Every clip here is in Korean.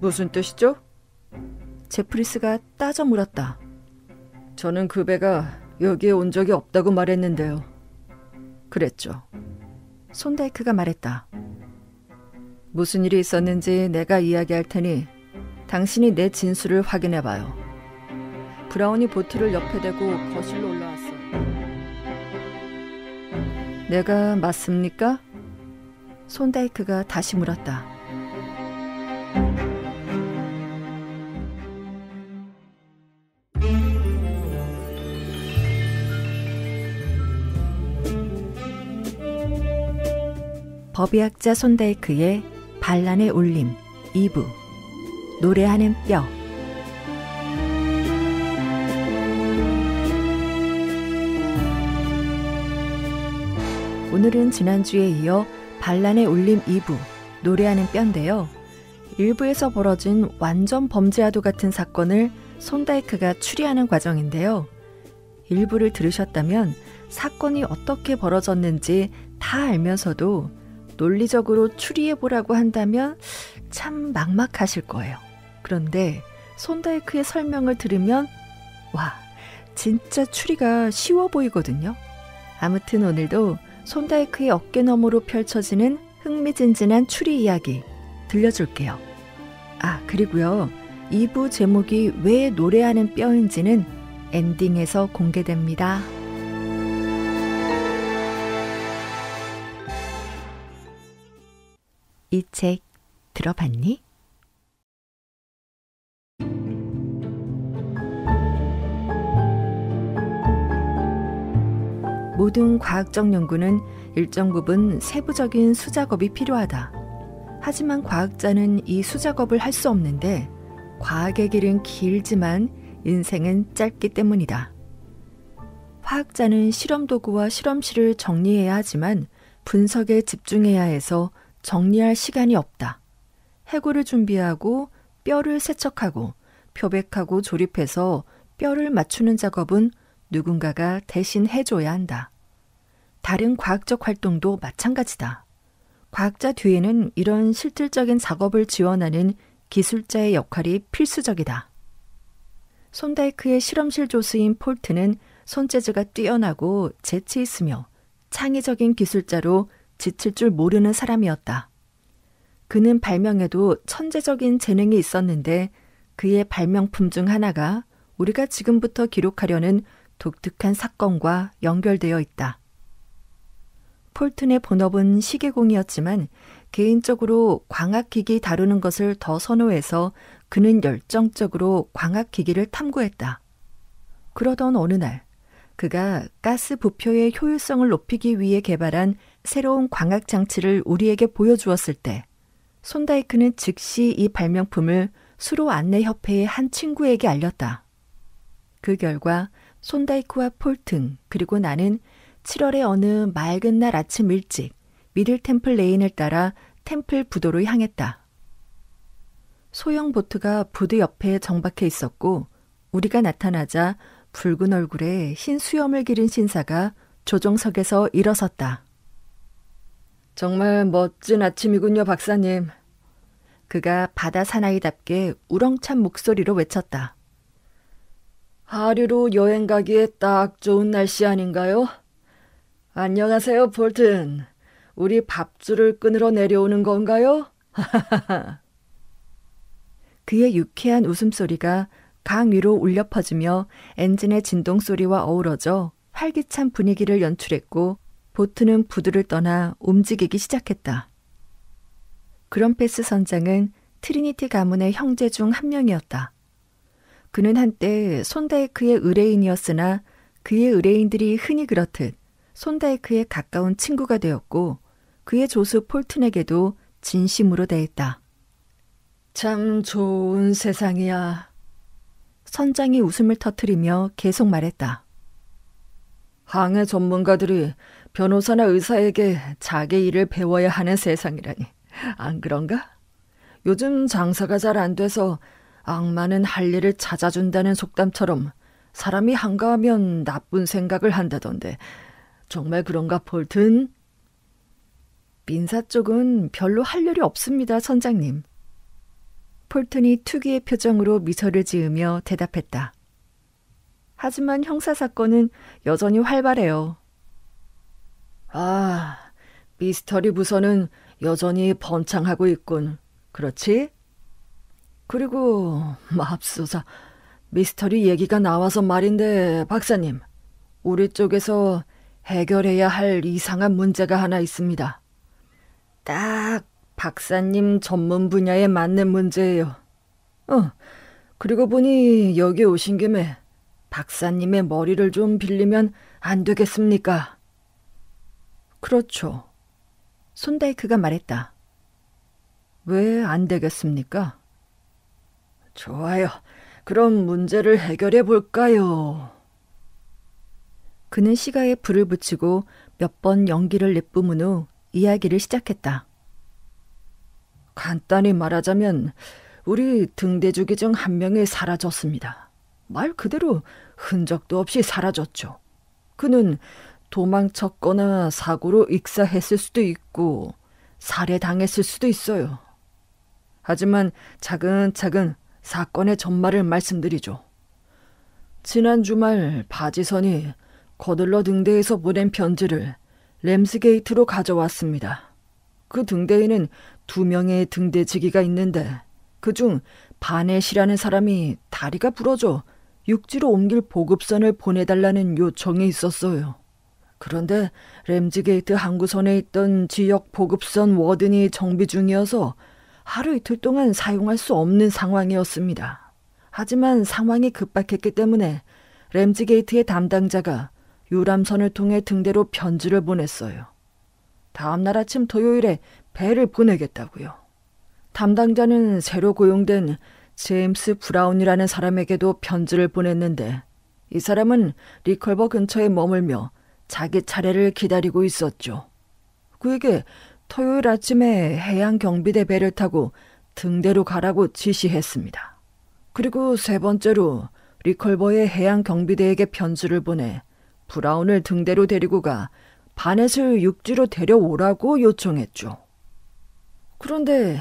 무슨 뜻이죠? 제프리스가 따져 물었다. 저는 그 배가 여기에 온 적이 없다고 말했는데요. 그랬죠. 손다이크가 말했다. 무슨 일이 있었는지 내가 이야기할 테니 당신이 내 진술을 확인해봐요. 브라운이 보트를 옆에 대고 거실로 올라왔어. 내가 맞습니까? 손다이크가 다시 물었다. 법의학자 손다이크의 반란의 울림 2부 노래하는 뼈. 오늘은 지난주에 이어 반란의 울림 2부 노래하는 뼈인데요. 1부에서 벌어진 완전 범죄와도 같은 사건을 손다이크가 추리하는 과정인데요. 1부를 들으셨다면 사건이 어떻게 벌어졌는지 다 알면서도 논리적으로 추리해보라고 한다면 참 막막하실 거예요. 그런데 손다이크의 설명을 들으면 와, 진짜 추리가 쉬워 보이거든요. 아무튼 오늘도 손다이크의 어깨너머로 펼쳐지는 흥미진진한 추리 이야기 들려줄게요. 아, 그리고요. 2부 제목이 왜 노래하는 뼈인지는 엔딩에서 공개됩니다. 이 책 들어봤니? 모든 과학적 연구는 일정 부분 세부적인 수작업이 필요하다. 하지만 과학자는 이 수작업을 할 수 없는데 과학의 길은 길지만 인생은 짧기 때문이다. 화학자는 실험도구와 실험실을 정리해야 하지만 분석에 집중해야 해서 정리할 시간이 없다. 해골을 준비하고 뼈를 세척하고 표백하고 조립해서 뼈를 맞추는 작업은 누군가가 대신 해줘야 한다. 다른 과학적 활동도 마찬가지다. 과학자 뒤에는 이런 실질적인 작업을 지원하는 기술자의 역할이 필수적이다. 손다이크의 실험실 조수인 폴트는 손재주가 뛰어나고 재치 있으며 창의적인 기술자로 지칠 줄 모르는 사람이었다. 그는 발명에도 천재적인 재능이 있었는데 그의 발명품 중 하나가 우리가 지금부터 기록하려는 독특한 사건과 연결되어 있다. 폴튼의 본업은 시계공이었지만 개인적으로 광학기기 다루는 것을 더 선호해서 그는 열정적으로 광학기기를 탐구했다. 그러던 어느 날 그가 가스 부표의 효율성을 높이기 위해 개발한 새로운 광학장치를 우리에게 보여주었을 때 손다이크는 즉시 이 발명품을 수로안내협회의 한 친구에게 알렸다. 그 결과 손다이크와 폴튼 그리고 나는 7월의 어느 맑은 날 아침 일찍 미들 템플 레인을 따라 템플 부도로 향했다. 소형 보트가 부두 옆에 정박해 있었고 우리가 나타나자 붉은 얼굴에 흰 수염을 기른 신사가 조종석에서 일어섰다. 정말 멋진 아침이군요, 박사님. 그가 바다 사나이답게 우렁찬 목소리로 외쳤다. 하류로 여행 가기에 딱 좋은 날씨 아닌가요? 안녕하세요, 폴튼. 우리 밥줄을 끊으러 내려오는 건가요? 그의 유쾌한 웃음소리가 강 위로 울려 퍼지며 엔진의 진동소리와 어우러져 활기찬 분위기를 연출했고 보트는 부두를 떠나 움직이기 시작했다. 그럼페스 선장은 트리니티 가문의 형제 중 한 명이었다. 그는 한때 손다이크의 의뢰인이었으나 그의 의뢰인들이 흔히 그렇듯 손다이크의 가까운 친구가 되었고 그의 조수 폴튼에게도 진심으로 대했다. 참 좋은 세상이야. 선장이 웃음을 터뜨리며 계속 말했다. 항해 전문가들이 변호사나 의사에게 자기 일을 배워야 하는 세상이라니. 안 그런가? 요즘 장사가 잘 안 돼서 악마는 할 일을 찾아준다는 속담처럼 사람이 한가하면 나쁜 생각을 한다던데 정말 그런가, 폴튼? 민사 쪽은 별로 할 일이 없습니다, 선장님. 폴튼이 특유의 표정으로 미소를 지으며 대답했다. 하지만 형사사건은 여전히 활발해요. 아, 미스터리 부서는 여전히 번창하고 있군. 그렇지? 그리고 맙소사, 미스터리 얘기가 나와서 말인데 박사님, 우리 쪽에서 해결해야 할 이상한 문제가 하나 있습니다. 딱 박사님 전문 분야에 맞는 문제예요. 그리고 보니 여기 오신 김에 박사님의 머리를 좀 빌리면 안 되겠습니까? 그렇죠. 손다이크가 말했다. 왜 안 되겠습니까? 좋아요. 그럼 문제를 해결해 볼까요? 그는 시가에 불을 붙이고 몇 번 연기를 내뿜은 후 이야기를 시작했다. 간단히 말하자면 우리 등대주기 중 한 명이 사라졌습니다. 말 그대로 흔적도 없이 사라졌죠. 그는 도망쳤거나 사고로 익사했을 수도 있고 살해당했을 수도 있어요. 하지만 차근차근 사건의 전말을 말씀드리죠. 지난 주말 바지선이 거들러 등대에서 보낸 편지를 램스게이트로 가져왔습니다. 그 등대에는 2명의 등대지기가 있는데 그중 바넷이라는 사람이 다리가 부러져 육지로 옮길 보급선을 보내달라는 요청이 있었어요. 그런데 램즈게이트 항구선에 있던 지역 보급선 워든이 정비 중이어서 하루 이틀 동안 사용할 수 없는 상황이었습니다. 하지만 상황이 급박했기 때문에 램즈게이트의 담당자가 유람선을 통해 등대로 편지를 보냈어요. 다음 날 아침 토요일에 배를 보내겠다고요. 담당자는 새로 고용된 제임스 브라운이라는 사람에게도 편지를 보냈는데 이 사람은 리컬버 근처에 머물며 자기 차례를 기다리고 있었죠. 그에게 토요일 아침에 해양경비대 배를 타고 등대로 가라고 지시했습니다. 그리고 세 번째로 리컬버의 해양경비대에게 편지를 보내 브라운을 등대로 데리고 가 바넷을 육지로 데려오라고 요청했죠. 그런데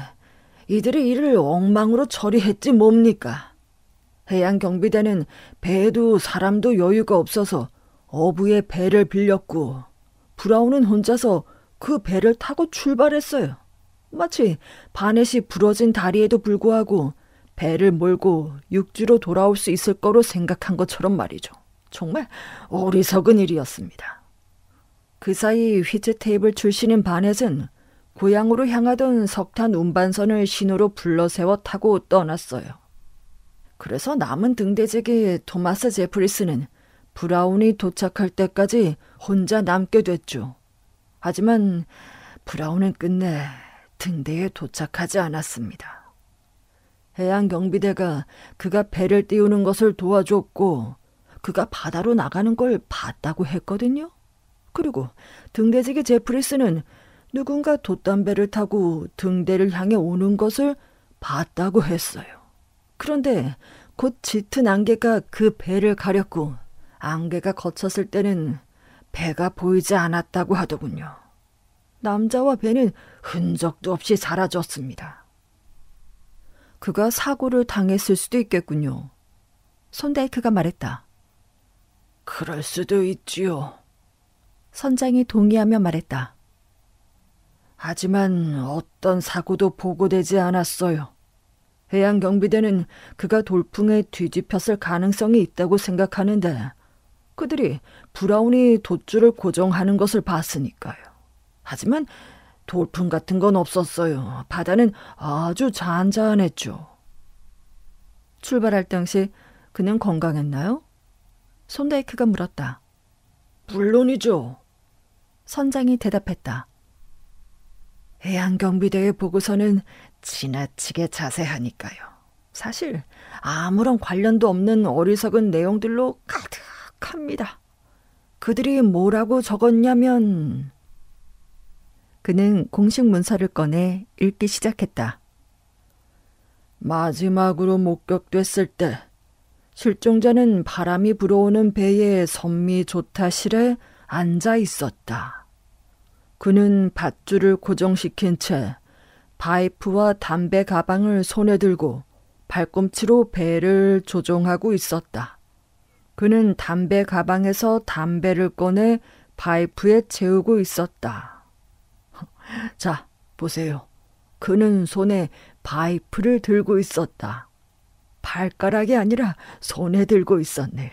이들이 이를 엉망으로 처리했지 뭡니까? 해양경비대는 배에도 사람도 여유가 없어서 어부의 배를 빌렸고 브라운은 혼자서 그 배를 타고 출발했어요. 마치 바넷이 부러진 다리에도 불구하고 배를 몰고 육지로 돌아올 수 있을 거로 생각한 것처럼 말이죠. 정말 어리석은 일이었습니다. 그 사이 휘즈테이블 출신인 바넷은 고향으로 향하던 석탄 운반선을 신호로 불러세워 타고 떠났어요. 그래서 남은 등대지기 토마스 제프리스는 브라운이 도착할 때까지 혼자 남게 됐죠. 하지만 브라운은 끝내 등대에 도착하지 않았습니다. 해양경비대가 그가 배를 띄우는 것을 도와줬고 그가 바다로 나가는 걸 봤다고 했거든요. 그리고 등대지기 제프리스는 누군가 돛담배를 타고 등대를 향해 오는 것을 봤다고 했어요. 그런데 곧 짙은 안개가 그 배를 가렸고 안개가 걷혔을 때는 배가 보이지 않았다고 하더군요. 남자와 배는 흔적도 없이 사라졌습니다. 그가 사고를 당했을 수도 있겠군요. 손다이크가 말했다. 그럴 수도 있지요. 선장이 동의하며 말했다. 하지만 어떤 사고도 보고되지 않았어요. 해양경비대는 그가 돌풍에 뒤집혔을 가능성이 있다고 생각하는데 그들이 브라운이 돛줄을 고정하는 것을 봤으니까요. 하지만 돌풍 같은 건 없었어요. 바다는 아주 잔잔했죠. 출발할 당시 그는 건강했나요? 손다이크가 물었다. 물론이죠. 선장이 대답했다. 해양경비대의 보고서는 지나치게 자세하니까요. 사실 아무런 관련도 없는 어리석은 내용들로 가득합니다. 그들이 뭐라고 적었냐면 그는 공식 문서를 꺼내 읽기 시작했다. 마지막으로 목격됐을 때 실종자는 바람이 불어오는 배의 선미 조타실에 앉아 있었다. 그는 밧줄을 고정시킨 채 파이프와 담배 가방을 손에 들고 발꿈치로 배를 조종하고 있었다. 그는 담배 가방에서 담배를 꺼내 파이프에 채우고 있었다. 자, 보세요. 그는 손에 파이프를 들고 있었다. 발가락이 아니라 손에 들고 있었네요.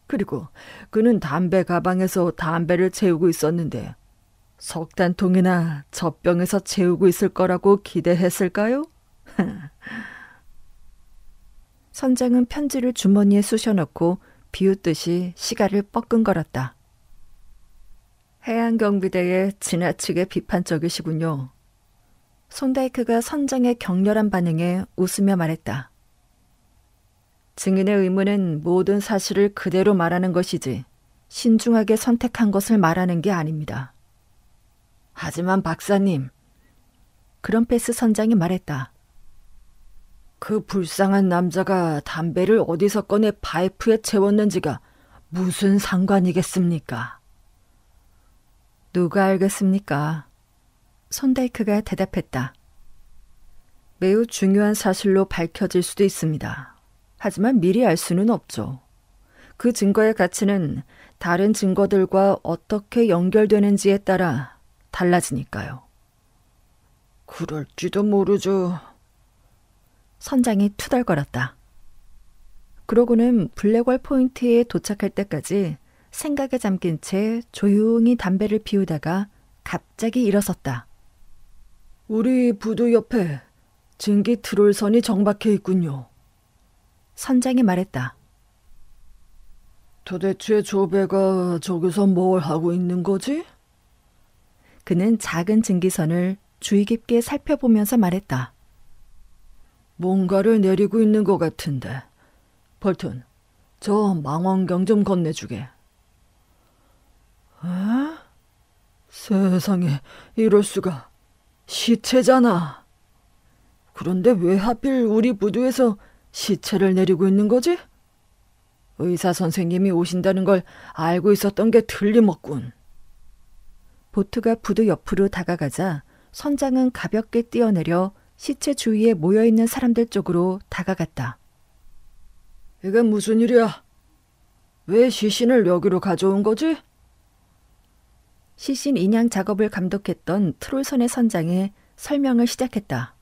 그리고 그는 담배 가방에서 담배를 채우고 있었는데 석탄통이나 젖병에서 채우고 있을 거라고 기대했을까요? 선장은 편지를 주머니에 쑤셔넣고 비웃듯이 시가를 뻐끔거렸다. 해양경비대에 지나치게 비판적이시군요. 손다이크가 선장의 격렬한 반응에 웃으며 말했다. 증인의 의무는 모든 사실을 그대로 말하는 것이지 신중하게 선택한 것을 말하는 게 아닙니다. 하지만 박사님, 그럼페스 선장이 말했다. 그 불쌍한 남자가 담배를 어디서 꺼내 파이프에 채웠는지가 무슨 상관이겠습니까? 누가 알겠습니까? 손다이크가 대답했다. 매우 중요한 사실로 밝혀질 수도 있습니다. 하지만 미리 알 수는 없죠. 그 증거의 가치는 다른 증거들과 어떻게 연결되는지에 따라 달라지니까요. 그럴지도 모르죠. 선장이 투덜거렸다. 그러고는 블랙월 포인트에 도착할 때까지 생각에 잠긴 채 조용히 담배를 피우다가 갑자기 일어섰다. 우리 부두 옆에 증기 트롤선이 정박해 있군요. 선장이 말했다. 도대체 저 배가 저기서 뭘 하고 있는 거지? 그는 작은 증기선을 주의 깊게 살펴보면서 말했다. 뭔가를 내리고 있는 것 같은데. 볼튼, 저 망원경 좀 건네주게. 에? 세상에, 이럴 수가. 시체잖아. 그런데 왜 하필 우리 부두에서 시체를 내리고 있는 거지? 의사 선생님이 오신다는 걸 알고 있었던 게 틀림없군. 보트가 부두 옆으로 다가가자 선장은 가볍게 뛰어내려 시체 주위에 모여있는 사람들 쪽으로 다가갔다. 이게 무슨 일이야? 왜 시신을 여기로 가져온 거지? 시신 인양 작업을 감독했던 트롤선의 선장이 설명을 시작했다.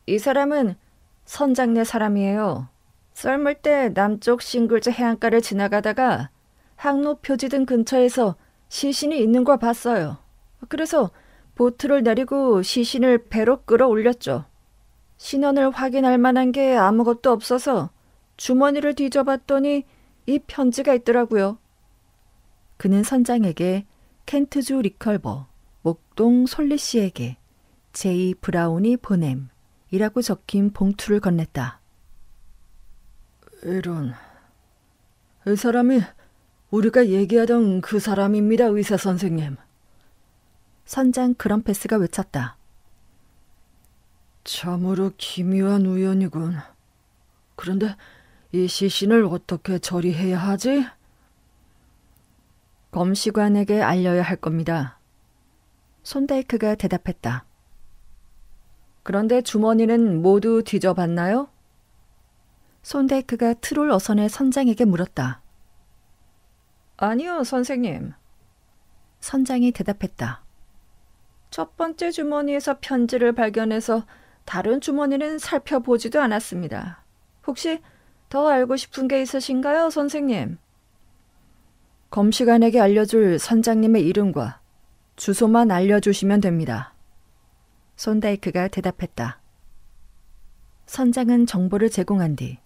이 사람은 선장네 사람이에요. 썰물 때 남쪽 싱글즈 해안가를 지나가다가 항로 표지등 근처에서 시신이 있는 걸 봤어요. 그래서 보트를 내리고 시신을 배로 끌어올렸죠. 신원을 확인할 만한 게 아무것도 없어서 주머니를 뒤져봤더니 이 편지가 있더라고요. 그는 선장에게 켄트주 리컬버, 목동 솔리 씨에게 제이 브라운이 보냄이라고 적힌 봉투를 건넸다. 이런, 이 사람이 우리가 얘기하던 그 사람입니다, 의사 선생님. 선장 그럼페스가 외쳤다. 참으로 기묘한 우연이군. 그런데 이 시신을 어떻게 처리해야 하지? 검시관에게 알려야 할 겁니다. 손다이크가 대답했다. 그런데 주머니는 모두 뒤져봤나요? 손다이크가 트롤 어선의 선장에게 물었다. 아니요, 선생님. 선장이 대답했다. 첫 번째 주머니에서 편지를 발견해서 다른 주머니는 살펴보지도 않았습니다. 혹시 더 알고 싶은 게 있으신가요, 선생님? 검시관에게 알려줄 선장님의 이름과 주소만 알려주시면 됩니다. 손다이크가 대답했다. 선장은 정보를 제공한 뒤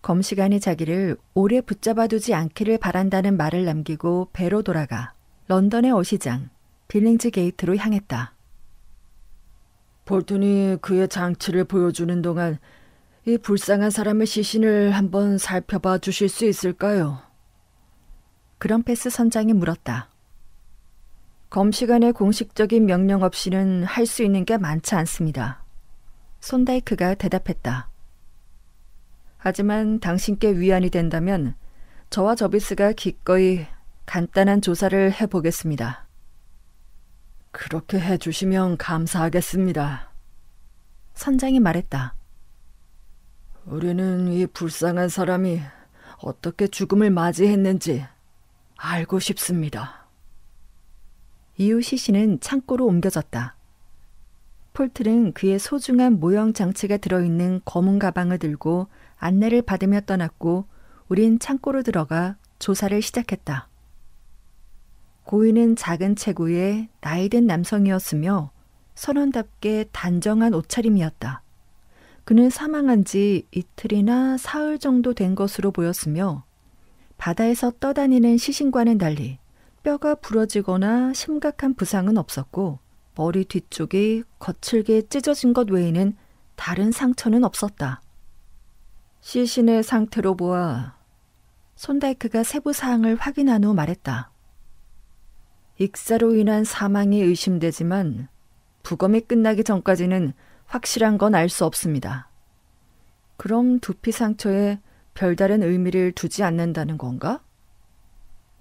검시관이 자기를 오래 붙잡아두지 않기를 바란다는 말을 남기고 배로 돌아가 런던의 어시장 빌링즈 게이트로 향했다. 볼튼이 그의 장치를 보여주는 동안 이 불쌍한 사람의 시신을 한번 살펴봐 주실 수 있을까요? 그럼페스 선장이 물었다. 검시관의 공식적인 명령 없이는 할 수 있는 게 많지 않습니다. 손다이크가 대답했다. 하지만 당신께 위안이 된다면 저와 저비스가 기꺼이 간단한 조사를 해보겠습니다. 그렇게 해주시면 감사하겠습니다. 선장이 말했다. 우리는 이 불쌍한 사람이 어떻게 죽음을 맞이했는지 알고 싶습니다. 이후 시신은 창고로 옮겨졌다. 폴틀은 그의 소중한 모형 장치가 들어있는 검은 가방을 들고 안내를 받으며 떠났고 우린 창고로 들어가 조사를 시작했다. 고인은 작은 체구의 나이든 남성이었으며 선원답게 단정한 옷차림이었다. 그는 사망한 지 이틀이나 사흘 정도 된 것으로 보였으며 바다에서 떠다니는 시신과는 달리 뼈가 부러지거나 심각한 부상은 없었고 머리 뒤쪽이 거칠게 찢어진 것 외에는 다른 상처는 없었다. 시신의 상태로 보아 손다이크가 세부 사항을 확인한 후 말했다. 익사로 인한 사망이 의심되지만 부검이 끝나기 전까지는 확실한 건 알 수 없습니다. 그럼 두피 상처에 별다른 의미를 두지 않는다는 건가?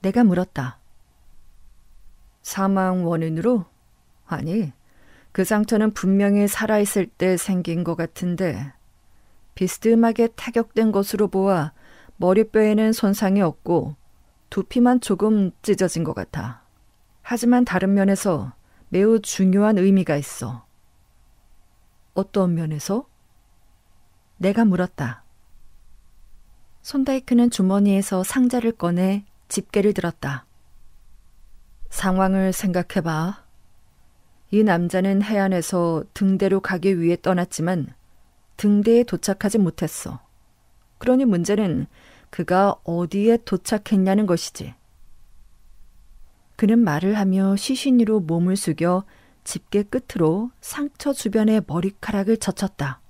내가 물었다. 사망 원인으로? 아니, 그 상처는 분명히 살아있을 때 생긴 것 같은데 비스듬하게 타격된 것으로 보아 머리뼈에는 손상이 없고 두피만 조금 찢어진 것 같아. 하지만 다른 면에서 매우 중요한 의미가 있어. 어떤 면에서? 내가 물었다. 손다이크는 주머니에서 상자를 꺼내 집게를 들었다. 상황을 생각해봐. 이 남자는 해안에서 등대로 가기 위해 떠났지만 등대에 도착하지 못했어. 그러니 문제는 그가 어디에 도착했냐는 것이지. 그는 말을 하며 시신으로 몸을 숙여 집게 끝으로 상처 주변의 머리카락을 젖혔다.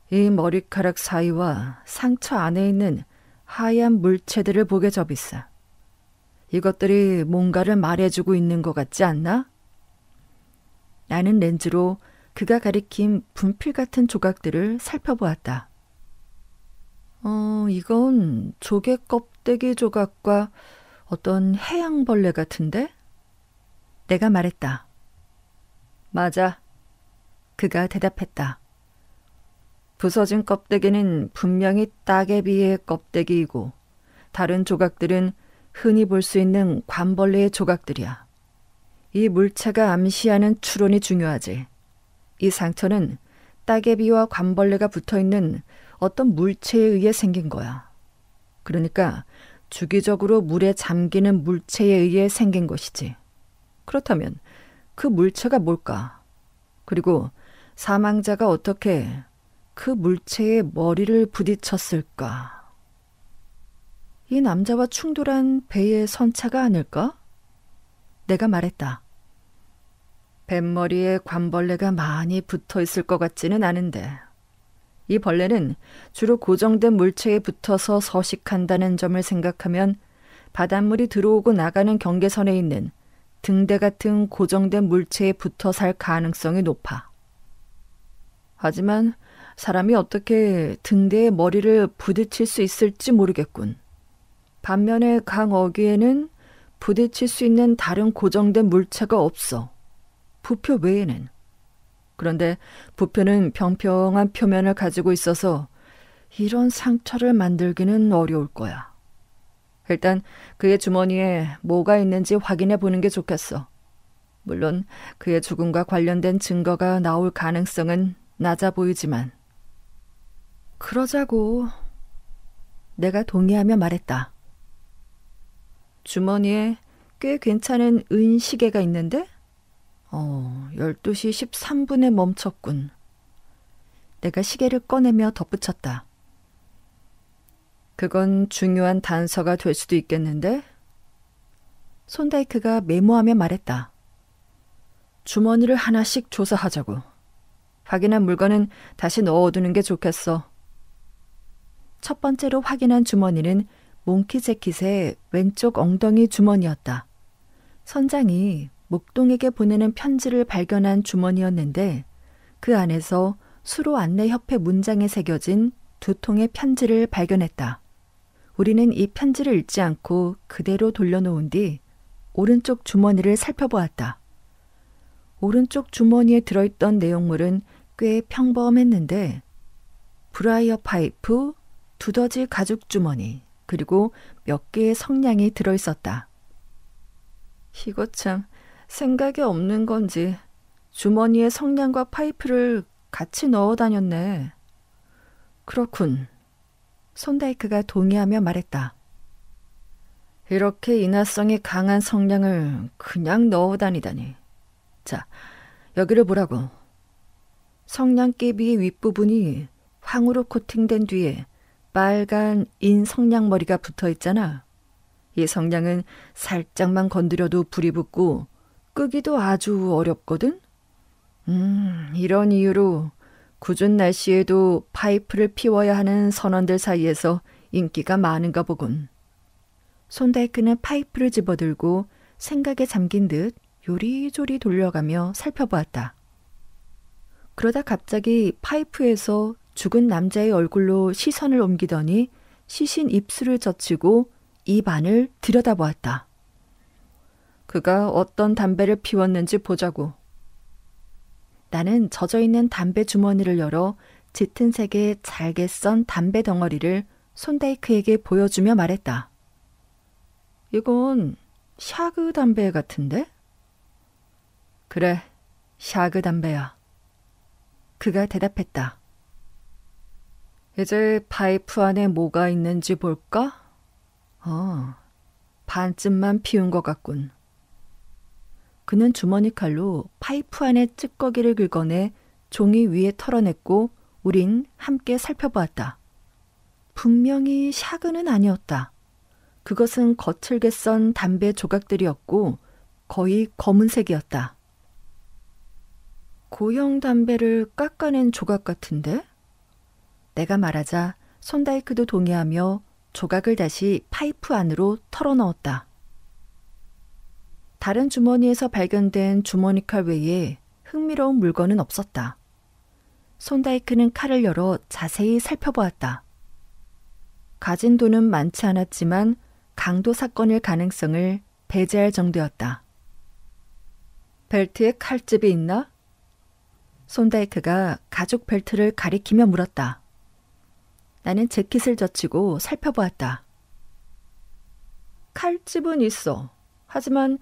이 머리카락 사이와 상처 안에 있는 하얀 물체들을 보게 접있어. 이것들이 뭔가를 말해주고 있는 것 같지 않나? 나는 렌즈로 그가 가리킨 분필 같은 조각들을 살펴보았다. 이건 조개 껍데기 조각과 어떤 해양벌레 같은데? 내가 말했다. 맞아. 그가 대답했다. 부서진 껍데기는 분명히 따개비의 껍데기이고 다른 조각들은 흔히 볼 수 있는 관벌레의 조각들이야. 이 물체가 암시하는 추론이 중요하지. 이 상처는 따개비와 관벌레가 붙어있는 어떤 물체에 의해 생긴 거야. 그러니까 주기적으로 물에 잠기는 물체에 의해 생긴 것이지. 그렇다면 그 물체가 뭘까? 그리고 사망자가 어떻게 그 물체에 머리를 부딪혔을까? 이 남자와 충돌한 배의 선차가 아닐까? 내가 말했다. 뱃머리에 관벌레가 많이 붙어 있을 것 같지는 않은데 이 벌레는 주로 고정된 물체에 붙어서 서식한다는 점을 생각하면 바닷물이 들어오고 나가는 경계선에 있는 등대 같은 고정된 물체에 붙어 살 가능성이 높아. 하지만 사람이 어떻게 등대에 머리를 부딪힐 수 있을지 모르겠군. 반면에 강 어귀에는 부딪힐 수 있는 다른 고정된 물체가 없어. 부표 외에는. 그런데 부표는 평평한 표면을 가지고 있어서 이런 상처를 만들기는 어려울 거야. 일단 그의 주머니에 뭐가 있는지 확인해 보는 게 좋겠어. 물론 그의 죽음과 관련된 증거가 나올 가능성은 낮아 보이지만. 그러자고. 내가 동의하며 말했다. 주머니에 꽤 괜찮은 은시계가 있는데? 12시 13분에 멈췄군. 내가 시계를 꺼내며 덧붙였다. 그건 중요한 단서가 될 수도 있겠는데? 손다이크가 메모하며 말했다. 주머니를 하나씩 조사하자고. 확인한 물건은 다시 넣어두는 게 좋겠어. 첫 번째로 확인한 주머니는 몽키 재킷의 왼쪽 엉덩이 주머니였다. 선장이 목동에게 보내는 편지를 발견한 주머니였는데 그 안에서 수로 안내협회 문장에 새겨진 2통의 편지를 발견했다. 우리는 이 편지를 읽지 않고 그대로 돌려놓은 뒤 오른쪽 주머니를 살펴보았다. 오른쪽 주머니에 들어있던 내용물은 꽤 평범했는데 브라이어 파이프, 두더지 가죽 주머니, 그리고 몇 개의 성냥이 들어있었다. 이거 참 생각이 없는 건지 주머니에 성냥과 파이프를 같이 넣어 다녔네. 그렇군. 손다이크가 동의하며 말했다. 이렇게 인화성이 강한 성냥을 그냥 넣어 다니다니. 자, 여기를 보라고. 성냥개비의 윗부분이 황으로 코팅된 뒤에 빨간 인 성냥머리가 붙어 있잖아. 이 성냥은 살짝만 건드려도 불이 붙고 끄기도 아주 어렵거든? 이런 이유로 궂은 날씨에도 파이프를 피워야 하는 선원들 사이에서 인기가 많은가 보군. 손다이크는 파이프를 집어들고 생각에 잠긴 듯 요리조리 돌려가며 살펴보았다. 그러다 갑자기 파이프에서 죽은 남자의 얼굴로 시선을 옮기더니 시신 입술을 젖히고 입 안을 들여다보았다. 그가 어떤 담배를 피웠는지 보자고. 나는 젖어있는 담배 주머니를 열어 짙은 색의 잘게 썬 담배 덩어리를 손다이크에게 보여주며 말했다. 이건 샤그 담배 같은데? 그래, 샤그 담배야. 그가 대답했다. 이제 파이프 안에 뭐가 있는지 볼까? 반쯤만 피운 것 같군. 그는 주머니 칼로 파이프 안에 찌꺼기를 긁어내 종이 위에 털어냈고 우린 함께 살펴보았다. 분명히 샤그는 아니었다. 그것은 거칠게 썬 담배 조각들이었고 거의 검은색이었다. 고형 담배를 깎아낸 조각 같은데? 내가 말하자 손다이크도 동의하며 조각을 다시 파이프 안으로 털어넣었다. 다른 주머니에서 발견된 주머니칼 외에 흥미로운 물건은 없었다. 손다이크는 칼을 열어 자세히 살펴보았다. 가진 돈은 많지 않았지만 강도 사건일 가능성을 배제할 정도였다. 벨트에 칼집이 있나? 손다이크가 가죽 벨트를 가리키며 물었다. 나는 재킷을 젖히고 살펴보았다. 칼집은 있어. 하지만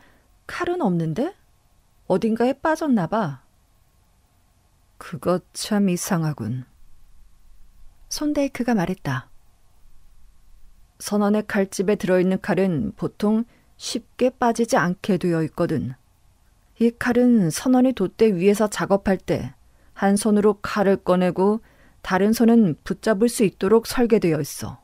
칼은 없는데? 어딘가에 빠졌나 봐. 그것 참 이상하군. 손다이크가 말했다. 선원의 칼집에 들어있는 칼은 보통 쉽게 빠지지 않게 되어 있거든. 이 칼은 선원이 돛대 위에서 작업할 때 한 손으로 칼을 꺼내고 다른 손은 붙잡을 수 있도록 설계되어 있어.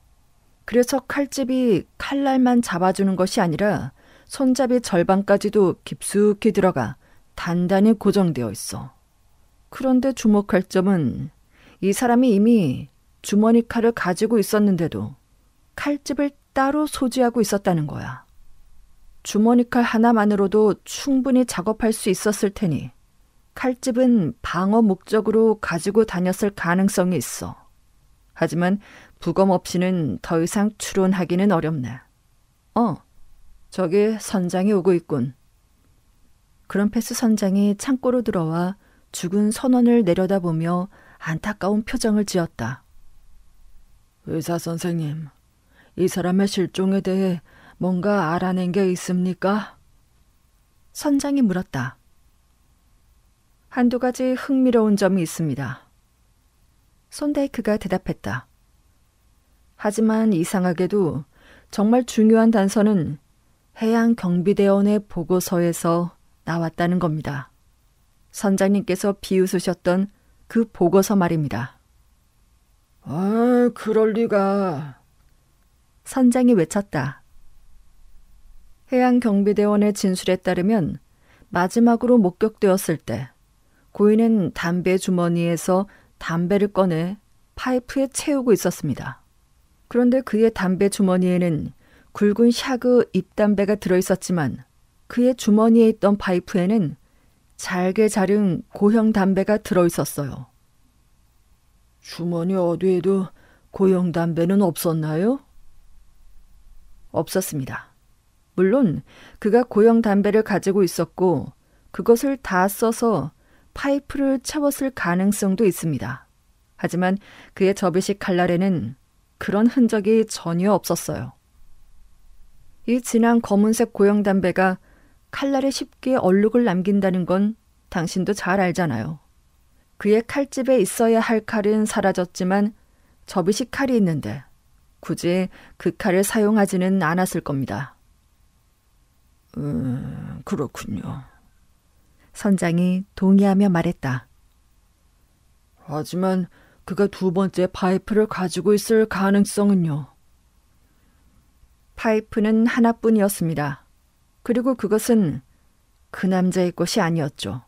그래서 칼집이 칼날만 잡아주는 것이 아니라 손잡이 절반까지도 깊숙이 들어가 단단히 고정되어 있어. 그런데 주목할 점은 이 사람이 이미 주머니 칼을 가지고 있었는데도 칼집을 따로 소지하고 있었다는 거야. 주머니 칼 하나만으로도 충분히 작업할 수 있었을 테니 칼집은 방어 목적으로 가지고 다녔을 가능성이 있어. 하지만 부검 없이는 더 이상 추론하기는 어렵네. 저기 선장이 오고 있군. 그럼페스 선장이 창고로 들어와 죽은 선원을 내려다보며 안타까운 표정을 지었다. 의사 선생님, 이 사람의 실종에 대해 뭔가 알아낸 게 있습니까? 선장이 물었다. 한두 가지 흥미로운 점이 있습니다. 손다이크가 대답했다. 하지만 이상하게도 정말 중요한 단서는 해양경비대원의 보고서에서 나왔다는 겁니다. 선장님께서 비웃으셨던 그 보고서 말입니다. 그럴 리가. 선장이 외쳤다. 해양경비대원의 진술에 따르면 마지막으로 목격되었을 때 고인은 담배 주머니에서 담배를 꺼내 파이프에 채우고 있었습니다. 그런데 그의 담배 주머니에는 굵은 샤그 잎담배가 들어있었지만 그의 주머니에 있던 파이프에는 잘게 자른 고형 담배가 들어있었어요. 주머니 어디에도 고형 담배는 없었나요? 없었습니다. 물론 그가 고형 담배를 가지고 있었고 그것을 다 써서 파이프를 채웠을 가능성도 있습니다. 하지만 그의 접이식 칼날에는 그런 흔적이 전혀 없었어요. 이 진한 검은색 고형 담배가 칼날에 쉽게 얼룩을 남긴다는 건 당신도 잘 알잖아요. 그의 칼집에 있어야 할 칼은 사라졌지만 접이식 칼이 있는데 굳이 그 칼을 사용하지는 않았을 겁니다. 그렇군요. 선장이 동의하며 말했다. 하지만 그가 두 번째 파이프를 가지고 있을 가능성은요? 파이프는 하나뿐이었습니다. 그리고 그것은 그 남자의 것이 아니었죠.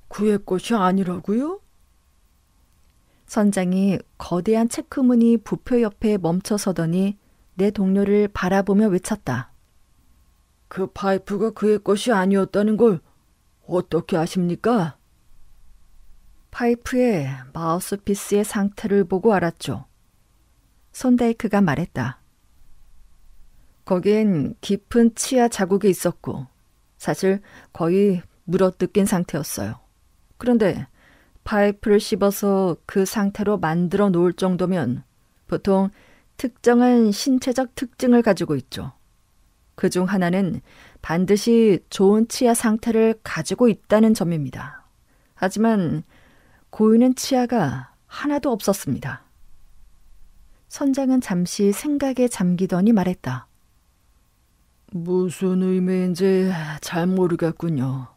그의 것이 아니라고요? 선장이 거대한 체크무늬 부표 옆에 멈춰서더니 내 동료를 바라보며 외쳤다. 그 파이프가 그의 것이 아니었다는 걸 어떻게 아십니까? 파이프의 마우스피스의 상태를 보고 알았죠. 손다이크가 말했다. 거기엔 깊은 치아 자국이 있었고 사실 거의 물어뜯긴 상태였어요. 그런데 파이프를 씹어서 그 상태로 만들어 놓을 정도면 보통 특정한 신체적 특징을 가지고 있죠. 그중 하나는 반드시 좋은 치아 상태를 가지고 있다는 점입니다. 하지만 고인은 치아가 하나도 없었습니다. 선장은 잠시 생각에 잠기더니 말했다. 무슨 의미인지 잘 모르겠군요.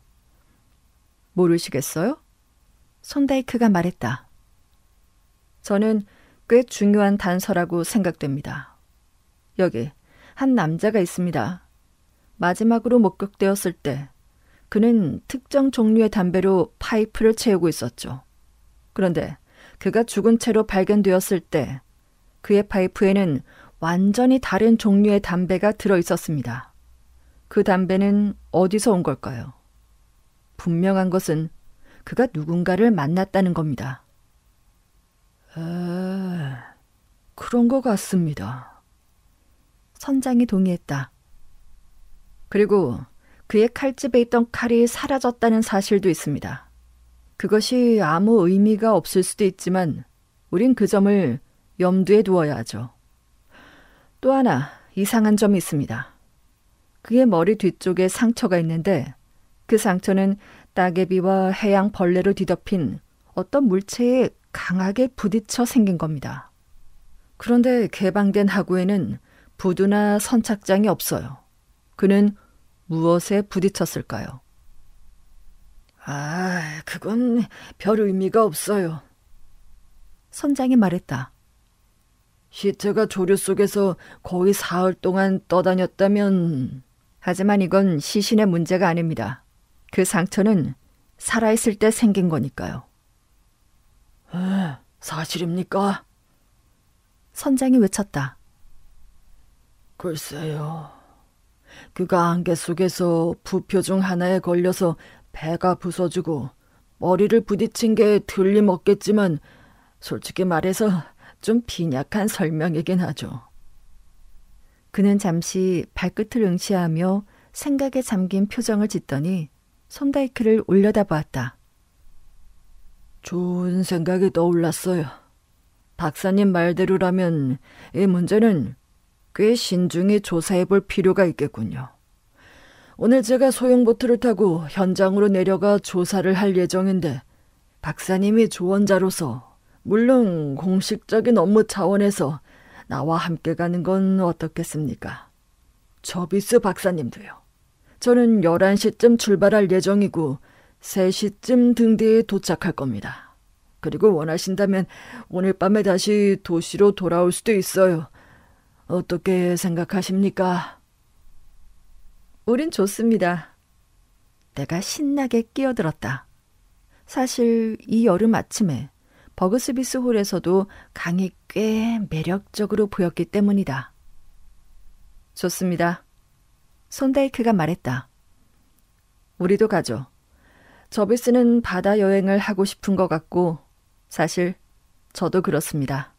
모르시겠어요? 손다이크가 말했다. 저는 꽤 중요한 단서라고 생각됩니다. 여기 한 남자가 있습니다. 마지막으로 목격되었을 때 그는 특정 종류의 담배로 파이프를 채우고 있었죠. 그런데 그가 죽은 채로 발견되었을 때 그의 파이프에는 완전히 다른 종류의 담배가 들어 있었습니다. 그 담배는 어디서 온 걸까요? 분명한 것은 그가 누군가를 만났다는 겁니다. 그런 것 같습니다. 선장이 동의했다. 그리고 그의 칼집에 있던 칼이 사라졌다는 사실도 있습니다. 그것이 아무 의미가 없을 수도 있지만 우린 그 점을 염두에 두어야 하죠. 또 하나 이상한 점이 있습니다. 그의 머리 뒤쪽에 상처가 있는데 그 상처는 따개비와 해양 벌레로 뒤덮인 어떤 물체에 강하게 부딪혀 생긴 겁니다. 그런데 개방된 하구에는 부두나 선착장이 없어요. 그는 무엇에 부딪혔을까요? 그건 별 의미가 없어요. 선장이 말했다. 시체가 조류 속에서 거의 사흘 동안 떠다녔다면... 하지만 이건 시신의 문제가 아닙니다. 그 상처는 살아있을 때 생긴 거니까요. 사실입니까? 선장이 외쳤다. 글쎄요. 그가 안개 속에서 부표 중 하나에 걸려서 배가 부서지고 머리를 부딪힌 게 틀림없겠지만 솔직히 말해서 좀 빈약한 설명이긴 하죠. 그는 잠시 발끝을 응시하며 생각에 잠긴 표정을 짓더니 손다이크를 올려다보았다. 좋은 생각이 떠올랐어요. 박사님 말대로라면 이 문제는 꽤 신중히 조사해 볼 필요가 있겠군요. 오늘 제가 소형보트를 타고 현장으로 내려가 조사를 할 예정인데 박사님이 조언자로서 물론 공식적인 업무 차원에서 나와 함께 가는 건 어떻겠습니까? 저비스 박사님도요. 저는 11시쯤 출발할 예정이고 3시쯤 등대에 도착할 겁니다. 그리고 원하신다면 오늘 밤에 다시 도시로 돌아올 수도 있어요. 어떻게 생각하십니까? 우린 좋습니다. 내가 신나게 끼어들었다. 사실 이 여름 아침에 버그스비스 홀에서도 강이 꽤 매력적으로 보였기 때문이다. 좋습니다. 손다이크가 말했다. 우리도 가죠. 저비스는 바다 여행을 하고 싶은 것 같고 사실 저도 그렇습니다.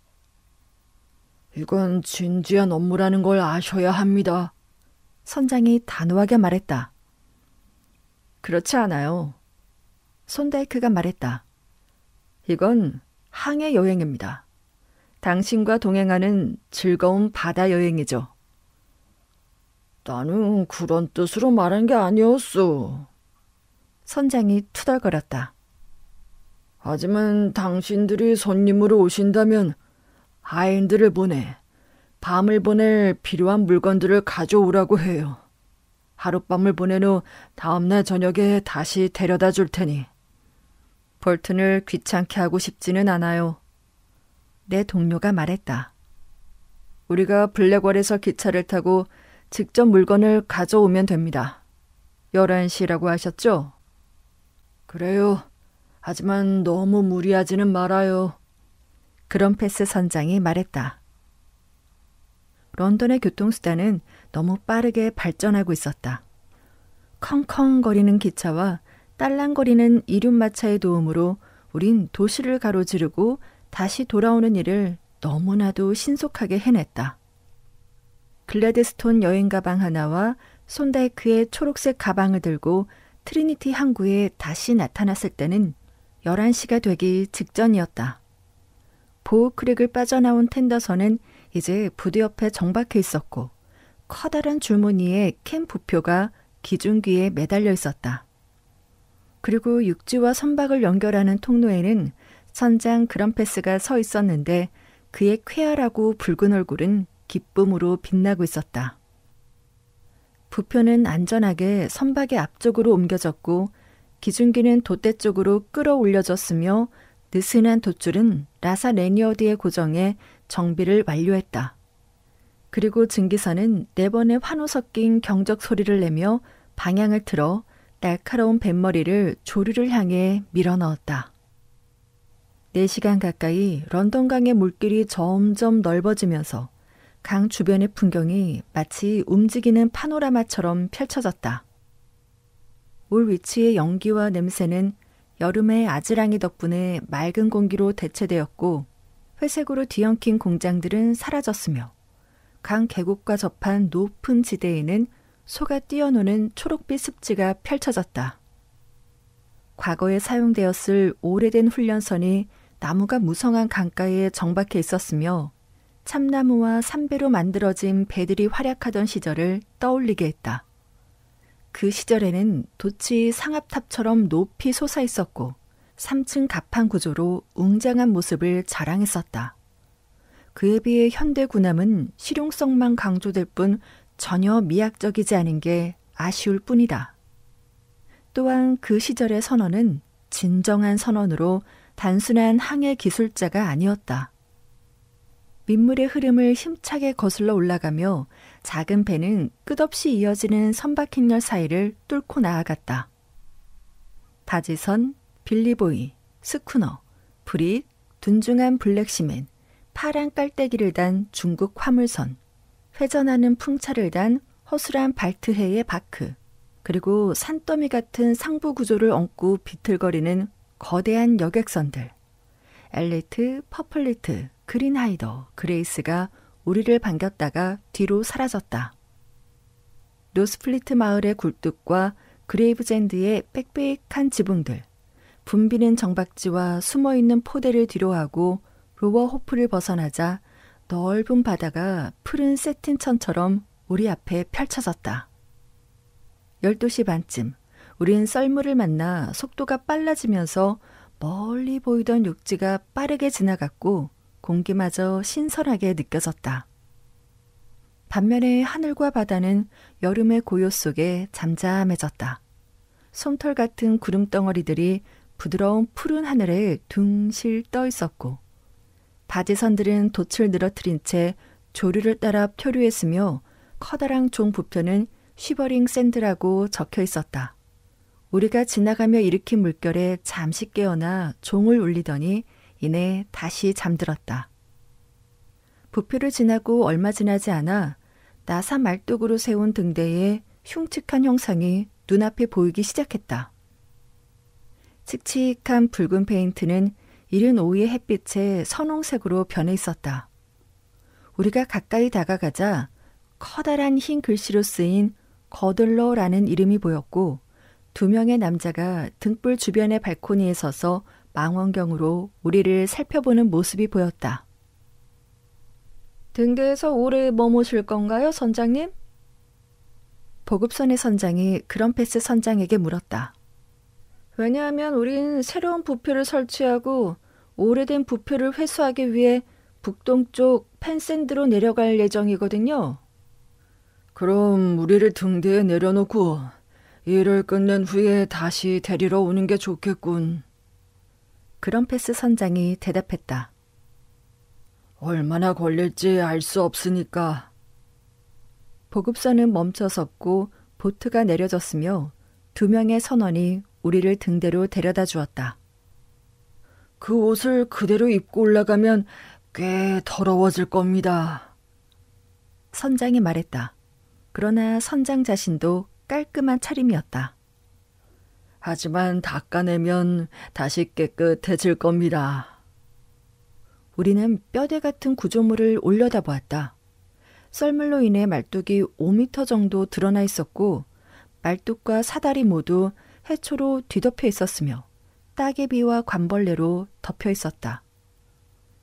이건 진지한 업무라는 걸 아셔야 합니다. 선장이 단호하게 말했다. 그렇지 않아요. 손다이크가 말했다. 이건 항해 여행입니다. 당신과 동행하는 즐거운 바다 여행이죠. 나는 그런 뜻으로 말한 게 아니었어. 선장이 투덜거렸다. 하지만 당신들이 손님으로 오신다면 하인들을 보내 밤을 보낼 필요한 물건들을 가져오라고 해요. 하룻밤을 보낸 후 다음날 저녁에 다시 데려다 줄 테니. 볼튼을 귀찮게 하고 싶지는 않아요. 내 동료가 말했다. 우리가 블랙월에서 기차를 타고 직접 물건을 가져오면 됩니다. 11시라고 하셨죠? 그래요. 하지만 너무 무리하지는 말아요. 그럼패스 선장이 말했다. 런던의 교통수단은 너무 빠르게 발전하고 있었다. 컹컹거리는 기차와 딸랑거리는 이륜마차의 도움으로 우린 도시를 가로지르고 다시 돌아오는 일을 너무나도 신속하게 해냈다. 글래드스톤 여행 가방 하나와 손다이크의 초록색 가방을 들고 트리니티 항구에 다시 나타났을 때는 11시가 되기 직전이었다. 보우크릭을 빠져나온 텐더선은 이제 부두 옆에 정박해 있었고 커다란 줄무늬의 캠 부표가 기중기에 매달려 있었다. 그리고 육지와 선박을 연결하는 통로에는 선장 그럼패스가 서 있었는데 그의 쾌활하고 붉은 얼굴은 기쁨으로 빛나고 있었다. 부표는 안전하게 선박의 앞쪽으로 옮겨졌고 기중기는 돛대 쪽으로 끌어올려졌으며 느슨한 돛줄은 라사 레니어드의 고정에 정비를 완료했다. 그리고 증기선은 4번의 환호 섞인 경적 소리를 내며 방향을 틀어 날카로운 뱃머리를 조류를 향해 밀어넣었다. 4시간 가까이 런던강의 물길이 점점 넓어지면서 강 주변의 풍경이 마치 움직이는 파노라마처럼 펼쳐졌다. 울위치의 연기와 냄새는 여름의 아즈랑이 덕분에 맑은 공기로 대체되었고 회색으로 뒤엉킨 공장들은 사라졌으며 강 계곡과 접한 높은 지대에는 소가 뛰어노는 초록빛 습지가 펼쳐졌다. 과거에 사용되었을 오래된 훈련선이 나무가 무성한 강가에 정박해 있었으며 참나무와 삼배로 만들어진 배들이 활약하던 시절을 떠올리게 했다. 그 시절에는 돛이 상압탑처럼 높이 솟아 있었고 3층 갑판 구조로 웅장한 모습을 자랑했었다. 그에 비해 현대 군함은 실용성만 강조될 뿐 전혀 미학적이지 않은 게 아쉬울 뿐이다. 또한 그 시절의 선원은 진정한 선원으로 단순한 항해 기술자가 아니었다. 민물의 흐름을 힘차게 거슬러 올라가며 작은 배는 끝없이 이어지는 선박행렬 사이를 뚫고 나아갔다. 바지선, 빌리보이, 스쿠너, 브릿, 둔중한 블랙시맨, 파란 깔때기를 단 중국 화물선, 회전하는 풍차를 단 허술한 발트해의 바크, 그리고 산더미 같은 상부 구조를 얹고 비틀거리는 거대한 여객선들, 엘리트, 퍼플리트, 그린하이더, 그레이스가 우리를 반겼다가 뒤로 사라졌다. 노스플리트 마을의 굴뚝과 그레이브젠드의 빽빽한 지붕들, 붐비는 정박지와 숨어있는 포대를 뒤로하고 로어호프를 벗어나자 넓은 바다가 푸른 세틴천처럼 우리 앞에 펼쳐졌다. 12시 반쯤 우린 썰물을 만나 속도가 빨라지면서 멀리 보이던 육지가 빠르게 지나갔고 공기마저 신선하게 느껴졌다. 반면에 하늘과 바다는 여름의 고요 속에 잠잠해졌다. 솜털 같은 구름덩어리들이 부드러운 푸른 하늘에 둥실 떠 있었고 바지선들은 돛을 늘어뜨린 채 조류를 따라 표류했으며 커다란 종 부표는 쉬버링 샌드라고 적혀 있었다. 우리가 지나가며 일으킨 물결에 잠시 깨어나 종을 울리더니 이내 다시 잠들었다. 부표를 지나고 얼마 지나지 않아 나사 말뚝으로 세운 등대에 흉측한 형상이 눈앞에 보이기 시작했다. 칙칙한 붉은 페인트는 이른 오후의 햇빛에 선홍색으로 변해 있었다. 우리가 가까이 다가가자 커다란 흰 글씨로 쓰인 거들러라는 이름이 보였고 두 명의 남자가 등불 주변의 발코니에 서서 망원경으로 우리를 살펴보는 모습이 보였다. 등대에서 오래 머무실 건가요, 선장님? 보급선의 선장이 그런패스 선장에게 물었다. 왜냐하면 우린 새로운 부표를 설치하고 오래된 부표를 회수하기 위해 북동쪽 펜샌드로 내려갈 예정이거든요. 그럼 우리를 등대에 내려놓고 일을 끝낸 후에 다시 데리러 오는 게 좋겠군. 그런패스 선장이 대답했다. 얼마나 걸릴지 알 수 없으니까. 보급선은 멈춰섰고 보트가 내려졌으며 두 명의 선원이 우리를 등대로 데려다 주었다. 그 옷을 그대로 입고 올라가면 꽤 더러워질 겁니다. 선장이 말했다. 그러나 선장 자신도 깔끔한 차림이었다. 하지만 닦아내면 다시 깨끗해질 겁니다. 우리는 뼈대 같은 구조물을 올려다보았다. 썰물로 인해 말뚝이 5m 정도 드러나 있었고 말뚝과 사다리 모두 해초로 뒤덮여 있었으며 따개비와 관벌레로 덮여 있었다.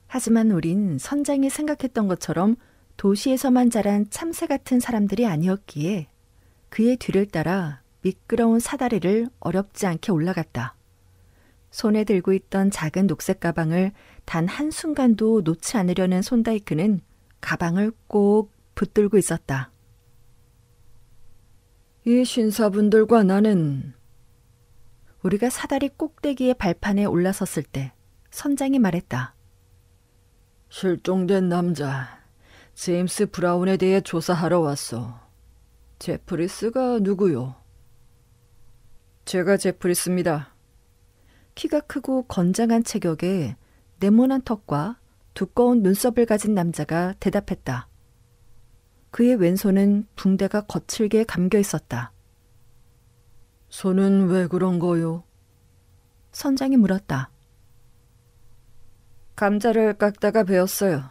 하지만 우린 선장이 생각했던 것처럼 도시에서만 자란 참새 같은 사람들이 아니었기에 그의 뒤를 따라 미끄러운 사다리를 어렵지 않게 올라갔다. 손에 들고 있던 작은 녹색 가방을 단 한순간도 놓지 않으려는 손다이크는 가방을 꼭 붙들고 있었다. 이 신사분들과 나는 우리가 사다리 꼭대기의 발판에 올라섰을 때 선장이 말했다. 실종된 남자 제임스 브라운에 대해 조사하러 왔어. 제프리스가 누구요? 제가 제프리스입니다. 키가 크고 건장한 체격에 네모난 턱과 두꺼운 눈썹을 가진 남자가 대답했다. 그의 왼손은 붕대가 거칠게 감겨 있었다. 손은 왜 그런 거요? 선장이 물었다. 감자를 깎다가 베었어요.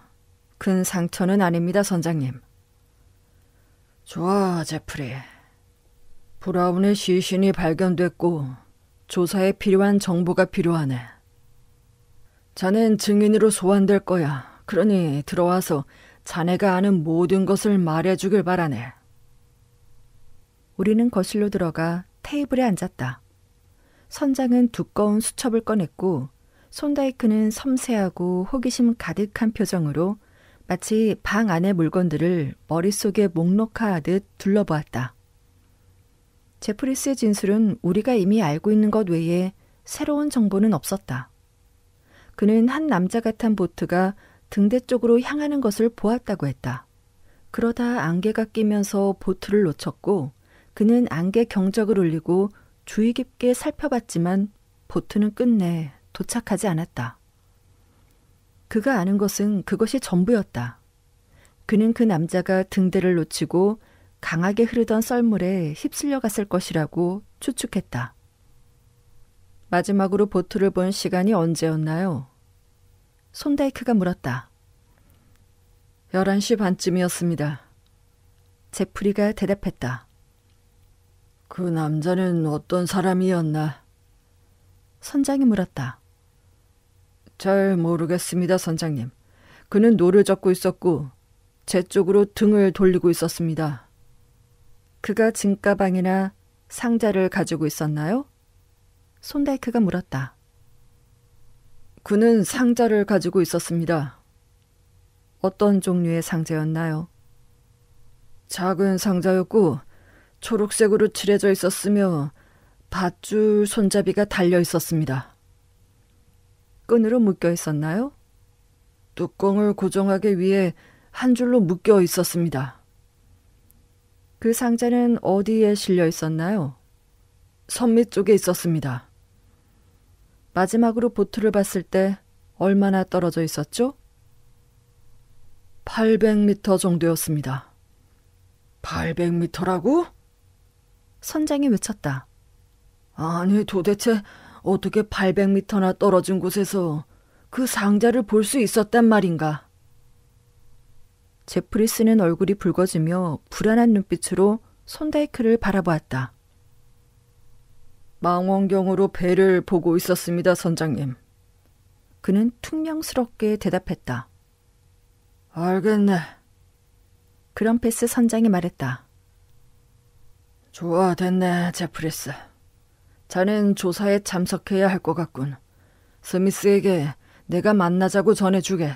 큰 상처는 아닙니다, 선장님. 좋아, 제프리. 브라운의 시신이 발견됐고 조사에 필요한 정보가 필요하네. 자넨 증인으로 소환될 거야. 그러니 들어와서 자네가 아는 모든 것을 말해주길 바라네. 우리는 거실로 들어가 테이블에 앉았다. 선장은 두꺼운 수첩을 꺼냈고 손다이크는 섬세하고 호기심 가득한 표정으로 마치 방 안의 물건들을 머릿속에 목록하듯 둘러보았다. 제프리스의 진술은 우리가 이미 알고 있는 것 외에 새로운 정보는 없었다. 그는 한 남자가 탄 보트가 등대 쪽으로 향하는 것을 보았다고 했다. 그러다 안개가 끼면서 보트를 놓쳤고 그는 안개 경적을 울리고 주의 깊게 살펴봤지만 보트는 끝내 도착하지 않았다. 그가 아는 것은 그것이 전부였다. 그는 그 남자가 등대를 놓치고 강하게 흐르던 썰물에 휩쓸려 갔을 것이라고 추측했다. 마지막으로 보트를 본 시간이 언제였나요? 손다이크가 물었다. 11시 반쯤이었습니다. 제프리가 대답했다. 그 남자는 어떤 사람이었나? 선장이 물었다. 잘 모르겠습니다, 선장님. 그는 노를 젓고 있었고 제 쪽으로 등을 돌리고 있었습니다. 그가 짐가방이나 상자를 가지고 있었나요? 손다이크가 물었다. 그는 상자를 가지고 있었습니다. 어떤 종류의 상자였나요? 작은 상자였고 초록색으로 칠해져 있었으며 밧줄 손잡이가 달려 있었습니다. 끈으로 묶여 있었나요? 뚜껑을 고정하기 위해 한 줄로 묶여 있었습니다. 그 상자는 어디에 실려 있었나요? 선밑 쪽에 있었습니다. 마지막으로 보트를 봤을 때 얼마나 떨어져 있었죠? 800m 정도였습니다. 800m라고? 선장이 외쳤다. 아니, 도대체 어떻게 800m나 떨어진 곳에서 그 상자를 볼 수 있었단 말인가? 제프리스는 얼굴이 붉어지며 불안한 눈빛으로 손다이크를 바라보았다. 망원경으로 배를 보고 있었습니다, 선장님. 그는 퉁명스럽게 대답했다. 알겠네. 그럼패스 선장이 말했다. 좋아, 됐네, 제프리스. 자넨 조사에 참석해야 할 것 같군. 스미스에게 내가 만나자고 전해주게.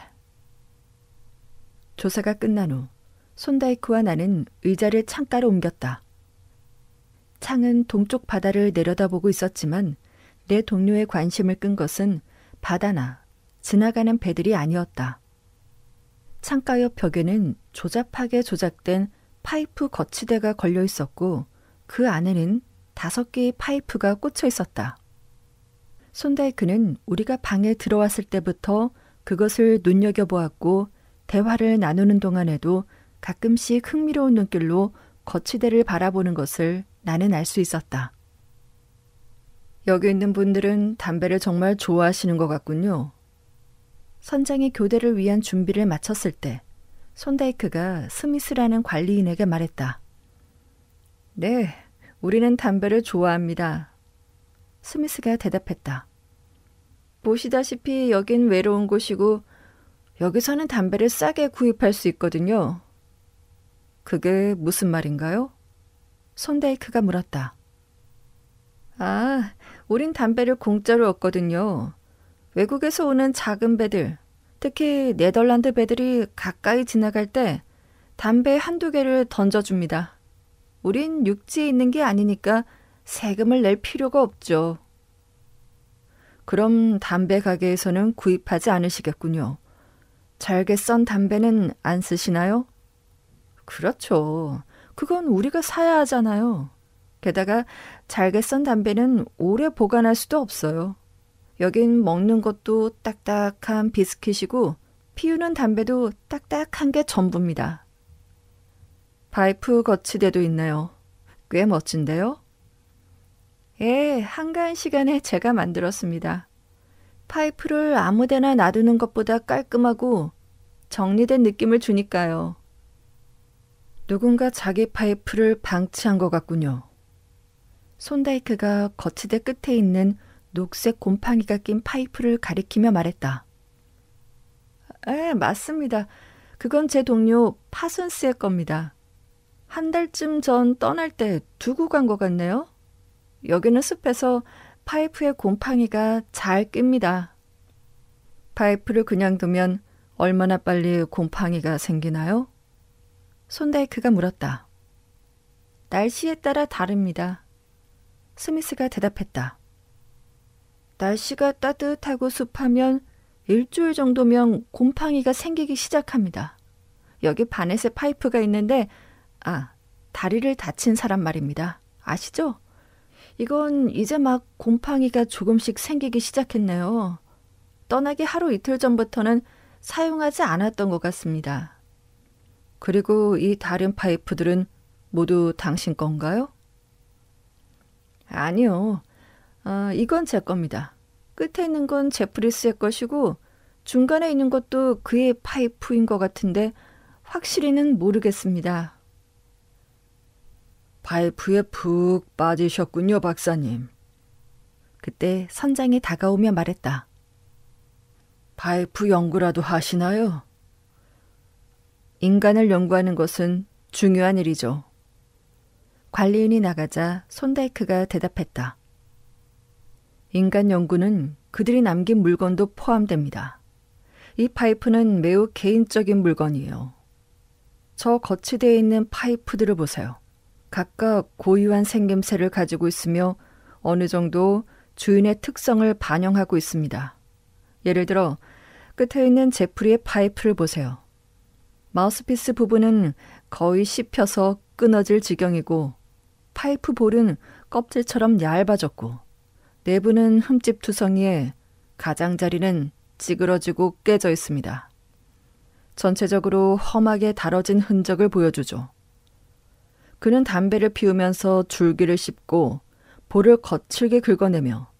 조사가 끝난 후 손다이크와 나는 의자를 창가로 옮겼다. 창은 동쪽 바다를 내려다보고 있었지만 내 동료의 관심을 끈 것은 바다나 지나가는 배들이 아니었다. 창가 옆 벽에는 조잡하게 조작된 파이프 거치대가 걸려 있었고 그 안에는 5개의 파이프가 꽂혀 있었다. 손다이크는 우리가 방에 들어왔을 때부터 그것을 눈여겨보았고 대화를 나누는 동안에도 가끔씩 흥미로운 눈길로 거치대를 바라보는 것을 나는 알 수 있었다. 여기 있는 분들은 담배를 정말 좋아하시는 것 같군요. 선장이 교대를 위한 준비를 마쳤을 때 손다이크가 스미스라는 관리인에게 말했다. 네, 우리는 담배를 좋아합니다. 스미스가 대답했다. 보시다시피 여긴 외로운 곳이고 여기서는 담배를 싸게 구입할 수 있거든요. 그게 무슨 말인가요? 손다이크가 물었다. 아, 우린 담배를 공짜로 얻거든요. 외국에서 오는 작은 배들, 특히 네덜란드 배들이 가까이 지나갈 때 담배 1-2개를 던져줍니다. 우린 육지에 있는 게 아니니까 세금을 낼 필요가 없죠. 그럼 담배 가게에서는 구입하지 않으시겠군요. 잘게 썬 담배는 안 쓰시나요? 그렇죠. 그건 우리가 사야 하잖아요. 게다가 잘게 썬 담배는 오래 보관할 수도 없어요. 여긴 먹는 것도 딱딱한 비스킷이고 피우는 담배도 딱딱한 게 전부입니다. 파이프 거치대도 있네요. 꽤 멋진데요? 예, 한가한 시간에 제가 만들었습니다. 파이프를 아무데나 놔두는 것보다 깔끔하고 정리된 느낌을 주니까요. 누군가 자기 파이프를 방치한 것 같군요. 손다이크가 거치대 끝에 있는 녹색 곰팡이가 낀 파이프를 가리키며 말했다. 예, 맞습니다. 그건 제 동료 파슨스의 겁니다. 1달쯤 전 떠날 때 두고 간 것 같네요. 여기는 습해서 파이프에 곰팡이가 잘 낍니다. 파이프를 그냥 두면 얼마나 빨리 곰팡이가 생기나요? 손다이크가 물었다. 날씨에 따라 다릅니다. 스미스가 대답했다. 날씨가 따뜻하고 습하면 일주일 정도면 곰팡이가 생기기 시작합니다. 여기 바넷에 파이프가 있는데, 다리를 다친 사람 말입니다. 아시죠? 이건 이제 막 곰팡이가 조금씩 생기기 시작했네요. 떠나기 하루 이틀 전부터는 사용하지 않았던 것 같습니다. 그리고 이 다른 파이프들은 모두 당신 건가요? 아니요. 이건 제 겁니다. 끝에 있는 건 제프리스의 것이고 중간에 있는 것도 그의 파이프인 것 같은데 확실히는 모르겠습니다. 파이프에 푹 빠지셨군요, 박사님. 그때 선장이 다가오며 말했다. 파이프 연구라도 하시나요? 인간을 연구하는 것은 중요한 일이죠. 관리인이 나가자 손다이크가 대답했다. 인간 연구는 그들이 남긴 물건도 포함됩니다. 이 파이프는 매우 개인적인 물건이에요. 저 거치대에 있는 파이프들을 보세요. 각각 고유한 생김새를 가지고 있으며 어느 정도 주인의 특성을 반영하고 있습니다. 예를 들어 끝에 있는 제프리의 파이프를 보세요. 마우스피스 부분은 거의 씹혀서 끊어질 지경이고 파이프 볼은 껍질처럼 얇아졌고 내부는 흠집투성이에 가장자리는 찌그러지고 깨져 있습니다. 전체적으로 험하게 다뤄진 흔적을 보여주죠. 그는 담배를 피우면서 줄기를 씹고 볼을 거칠게 긁어내며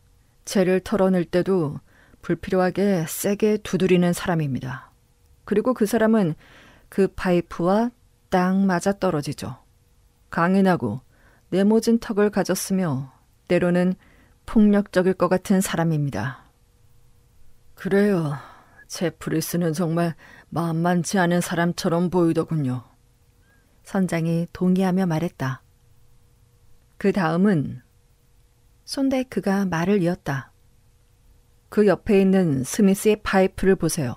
재를 털어낼 때도 불필요하게 세게 두드리는 사람입니다. 그리고 그 사람은 그 파이프와 딱 맞아 떨어지죠. 강인하고 네모진 턱을 가졌으며 때로는 폭력적일 것 같은 사람입니다. 그래요. 제프리스는 정말 만만치 않은 사람처럼 보이더군요. 선장이 동의하며 말했다. 그 다음은 손다이크가 말을 이었다. 그 옆에 있는 스미스의 파이프를 보세요.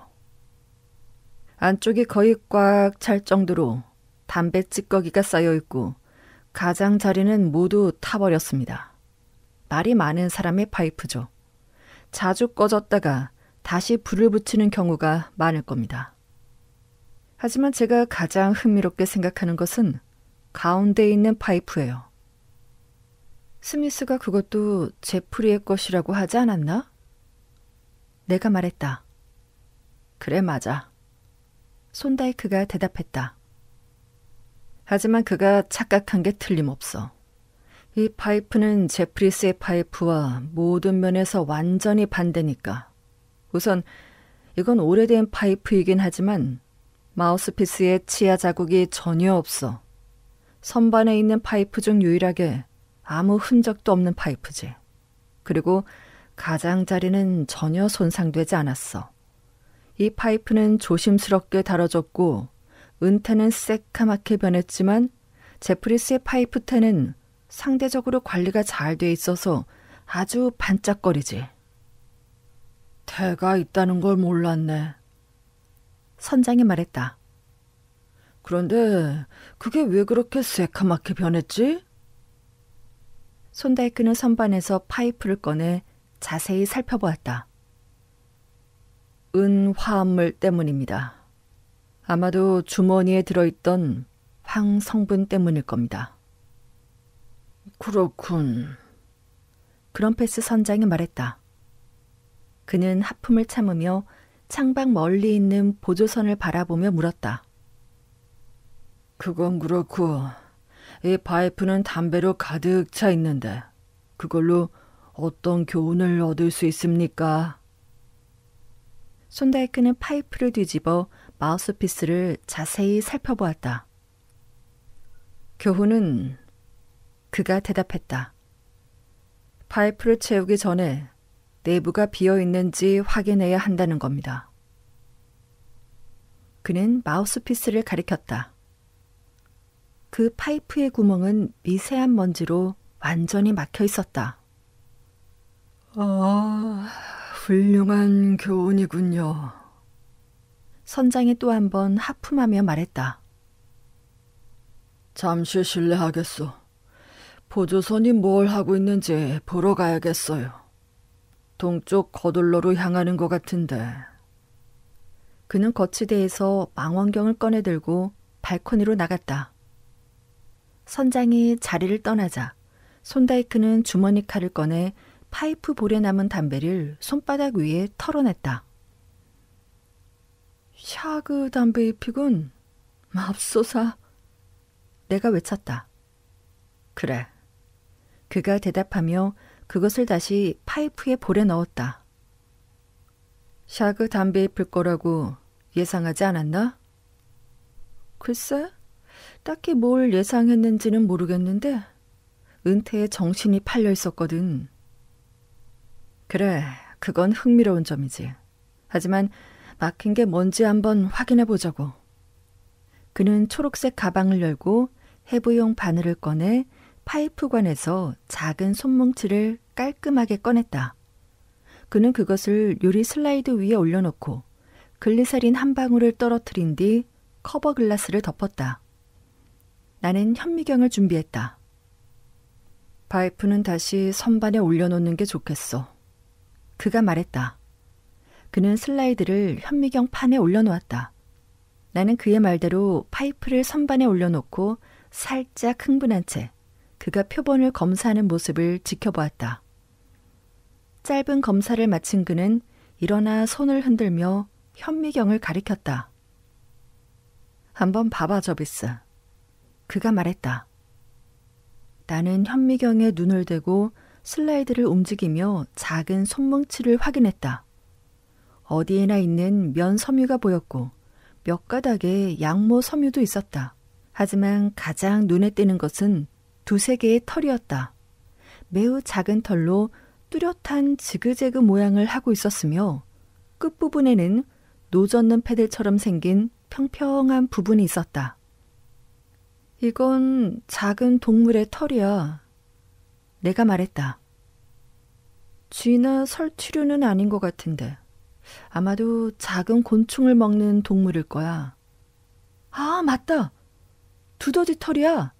안쪽이 거의 꽉 찰 정도로 담배 찌꺼기가 쌓여 있고 가장자리는 모두 타버렸습니다. 말이 많은 사람의 파이프죠. 자주 꺼졌다가 다시 불을 붙이는 경우가 많을 겁니다. 하지만 제가 가장 흥미롭게 생각하는 것은 가운데에 있는 파이프예요. 스미스가 그것도 제프리의 것이라고 하지 않았나? 내가 말했다. 그래, 맞아. 손다이크가 대답했다. 하지만 그가 착각한 게 틀림없어. 이 파이프는 제프리스의 파이프와 모든 면에서 완전히 반대니까. 우선 이건 오래된 파이프이긴 하지만 마우스피스에 치아 자국이 전혀 없어. 선반에 있는 파이프 중 유일하게 아무 흔적도 없는 파이프지. 그리고 가장자리는 전혀 손상되지 않았어. 이 파이프는 조심스럽게 다뤄졌고 은퇴는 새까맣게 변했지만 제프리스의 파이프테는 상대적으로 관리가 잘 돼 있어서 아주 반짝거리지. 태가 있다는 걸 몰랐네. 선장이 말했다. 그런데 그게 왜 그렇게 새까맣게 변했지? 손다이크는 선반에서 파이프를 꺼내 자세히 살펴보았다. 은 화합물 때문입니다. 아마도 주머니에 들어있던 황 성분 때문일 겁니다. 그렇군. 그럼페스 선장이 말했다. 그는 하품을 참으며 창밖 멀리 있는 보조선을 바라보며 물었다. 그건 그렇고 이 파이프는 담배로 가득 차 있는데 그걸로 어떤 교훈을 얻을 수 있습니까? 손다이크는 파이프를 뒤집어 마우스피스를 자세히 살펴보았다. 교훈은 그가 대답했다. 파이프를 채우기 전에 내부가 비어 있는지 확인해야 한다는 겁니다. 그는 마우스피스를 가리켰다. 그 파이프의 구멍은 미세한 먼지로 완전히 막혀 있었다. 아, 훌륭한 교훈이군요. 선장이 또 한 번 하품하며 말했다. 잠시 실례하겠소. 보조선이 뭘 하고 있는지 보러 가야겠어요. 동쪽 거들러로 향하는 것 같은데. 그는 거치대에서 망원경을 꺼내 들고 발코니로 나갔다. 선장이 자리를 떠나자 손다이크는 주머니 칼을 꺼내 파이프 볼에 남은 담배를 손바닥 위에 털어냈다. 샤그 담배 잎이군. 맙소사. 내가 외쳤다. 그래. 그가 대답하며 그것을 다시 파이프의 볼에 넣었다. 샤그 담배 잎일 거라고 예상하지 않았나? 글쎄, 딱히 뭘 예상했는지는 모르겠는데 은퇴에 정신이 팔려 있었거든. 그래, 그건 흥미로운 점이지. 하지만 막힌 게 뭔지 한번 확인해 보자고. 그는 초록색 가방을 열고 해부용 바늘을 꺼내 파이프관에서 작은 손뭉치를 깔끔하게 꺼냈다. 그는 그것을 유리 슬라이드 위에 올려놓고 글리세린 한 방울을 떨어뜨린 뒤 커버 글라스를 덮었다. 나는 현미경을 준비했다. 파이프는 다시 선반에 올려놓는 게 좋겠어. 그가 말했다. 그는 슬라이드를 현미경 판에 올려놓았다. 나는 그의 말대로 파이프를 선반에 올려놓고 살짝 흥분한 채 그가 표본을 검사하는 모습을 지켜보았다. 짧은 검사를 마친 그는 일어나 손을 흔들며 현미경을 가리켰다. 한번 봐봐, 저비스. 그가 말했다. 나는 현미경에 눈을 대고 슬라이드를 움직이며 작은 손뭉치를 확인했다. 어디에나 있는 면 섬유가 보였고 몇 가닥의 양모 섬유도 있었다. 하지만 가장 눈에 띄는 것은 두세 개의 털이었다. 매우 작은 털로 뚜렷한 지그재그 모양을 하고 있었으며 끝부분에는 노젓는 패들처럼 생긴 평평한 부분이 있었다. 이건 작은 동물의 털이야. 내가 말했다. 쥐나 설치류는 아닌 것 같은데 아마도 작은 곤충을 먹는 동물일 거야. 아, 맞다. 두더지 털이야.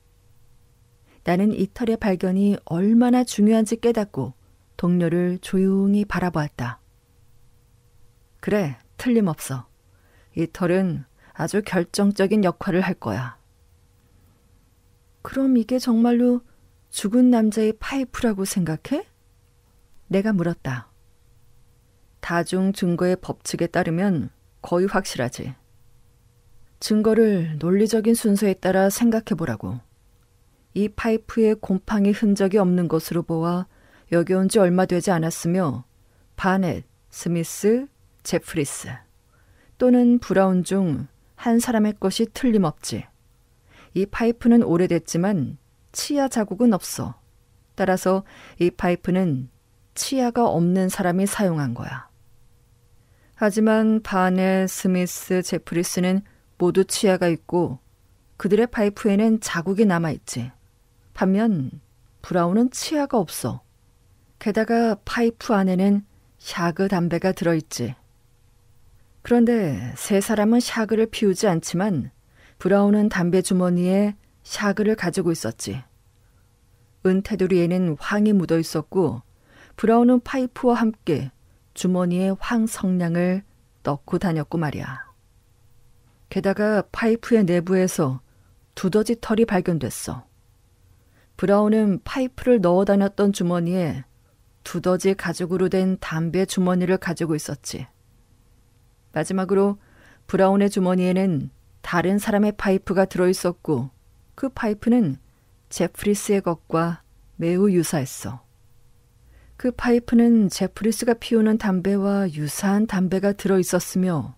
나는 이 털의 발견이 얼마나 중요한지 깨닫고 동료를 조용히 바라보았다. 그래, 틀림없어. 이 털은 아주 결정적인 역할을 할 거야. 그럼 이게 정말로 죽은 남자의 파이프라고 생각해? 내가 물었다. 다중 증거의 법칙에 따르면 거의 확실하지. 증거를 논리적인 순서에 따라 생각해보라고. 이 파이프에 곰팡이 흔적이 없는 것으로 보아 여기 온 지 얼마 되지 않았으며 바넷, 스미스, 제프리스 또는 브라운 중 한 사람의 것이 틀림없지. 이 파이프는 오래됐지만 치아 자국은 없어. 따라서 이 파이프는 치아가 없는 사람이 사용한 거야. 하지만 바넷, 스미스, 제프리스는 모두 치아가 있고 그들의 파이프에는 자국이 남아있지. 반면 브라운은 치아가 없어. 게다가 파이프 안에는 샤그 담배가 들어있지. 그런데 세 사람은 샤그를 피우지 않지만 브라운은 담배 주머니에 샤그를 가지고 있었지. 은테두리에는 황이 묻어 있었고 브라운은 파이프와 함께 주머니에 황 성냥을 넣고 다녔고 말이야. 게다가 파이프의 내부에서 두더지 털이 발견됐어. 브라운은 파이프를 넣어 다녔던 주머니에 두더지 가죽으로 된 담배 주머니를 가지고 있었지. 마지막으로 브라운의 주머니에는 다른 사람의 파이프가 들어있었고 그 파이프는 제프리스의 것과 매우 유사했어. 그 파이프는 제프리스가 피우는 담배와 유사한 담배가 들어있었으며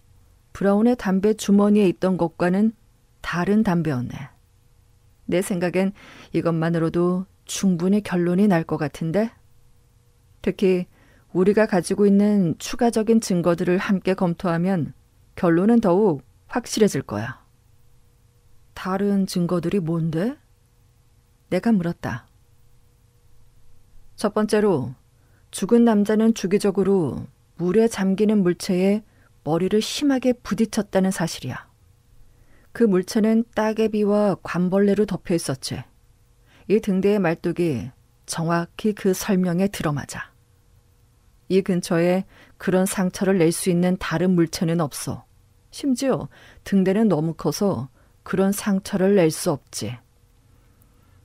브라운의 담배 주머니에 있던 것과는 다른 담배였네. 내 생각엔 이것만으로도 충분히 결론이 날 것 같은데? 특히 우리가 가지고 있는 추가적인 증거들을 함께 검토하면 결론은 더욱 확실해질 거야. 다른 증거들이 뭔데? 내가 물었다. 첫 번째로 죽은 남자는 주기적으로 물에 잠기는 물체에 머리를 심하게 부딪혔다는 사실이야. 그 물체는 따개비와 관벌레로 덮여 있었지. 이 등대의 말뚝이 정확히 그 설명에 들어맞아. 이 근처에 그런 상처를 낼 수 있는 다른 물체는 없어. 심지어 등대는 너무 커서 그런 상처를 낼 수 없지.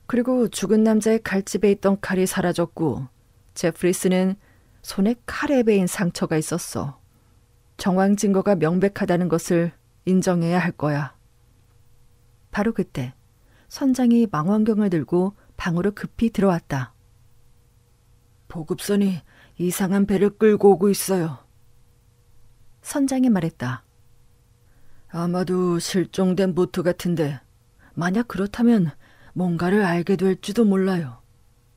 그리고 죽은 남자의 칼집에 있던 칼이 사라졌고 제프리스는 손에 칼에 베인 상처가 있었어. 정황 증거가 명백하다는 것을 인정해야 할 거야. 바로 그때 선장이 망원경을 들고 방으로 급히 들어왔다. 보급선이 이상한 배를 끌고 오고 있어요. 선장이 말했다. 아마도 실종된 보트 같은데 만약 그렇다면 뭔가를 알게 될지도 몰라요.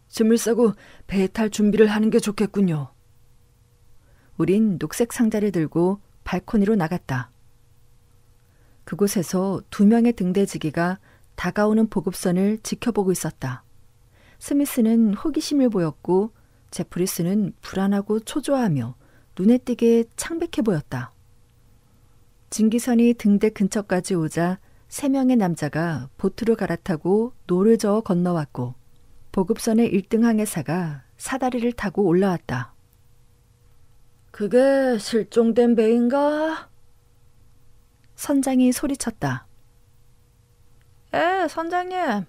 짐을 싸고 배에 탈 준비를 하는 게 좋겠군요. 우린 녹색 상자를 들고 발코니로 나갔다. 그곳에서 2명의 등대지기가 다가오는 보급선을 지켜보고 있었다. 스미스는 호기심을 보였고 제프리스는 불안하고 초조하며 눈에 띄게 창백해 보였다. 증기선이 등대 근처까지 오자 3명의 남자가 보트로 갈아타고 노를 저어 건너왔고 보급선의 1등 항해사가 사다리를 타고 올라왔다. 그게 실종된 배인가? 선장이 소리쳤다. 예, 선장님.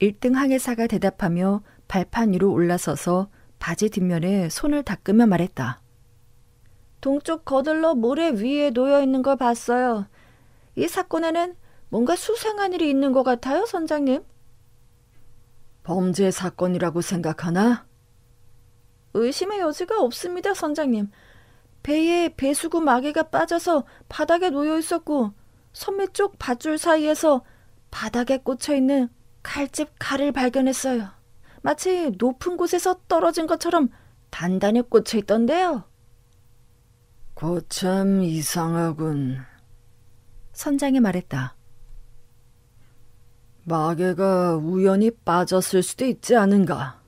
1등 항해사가 대답하며 발판 위로 올라서서 바지 뒷면에 손을 닦으며 말했다. 동쪽 거들러 모래 위에 놓여있는 걸 봤어요. 이 사건에는 뭔가 수상한 일이 있는 것 같아요, 선장님. 범죄 사건이라고 생각하나? 의심의 여지가 없습니다, 선장님. 배에 배수구 마개가 빠져서 바닥에 놓여 있었고 선미 쪽 밧줄 사이에서 바닥에 꽂혀있는 칼집 칼을 발견했어요. 마치 높은 곳에서 떨어진 것처럼 단단히 꽂혀 있던데요. 거참 이상하군. 선장이 말했다. 마개가 우연히 빠졌을 수도 있지 않은가?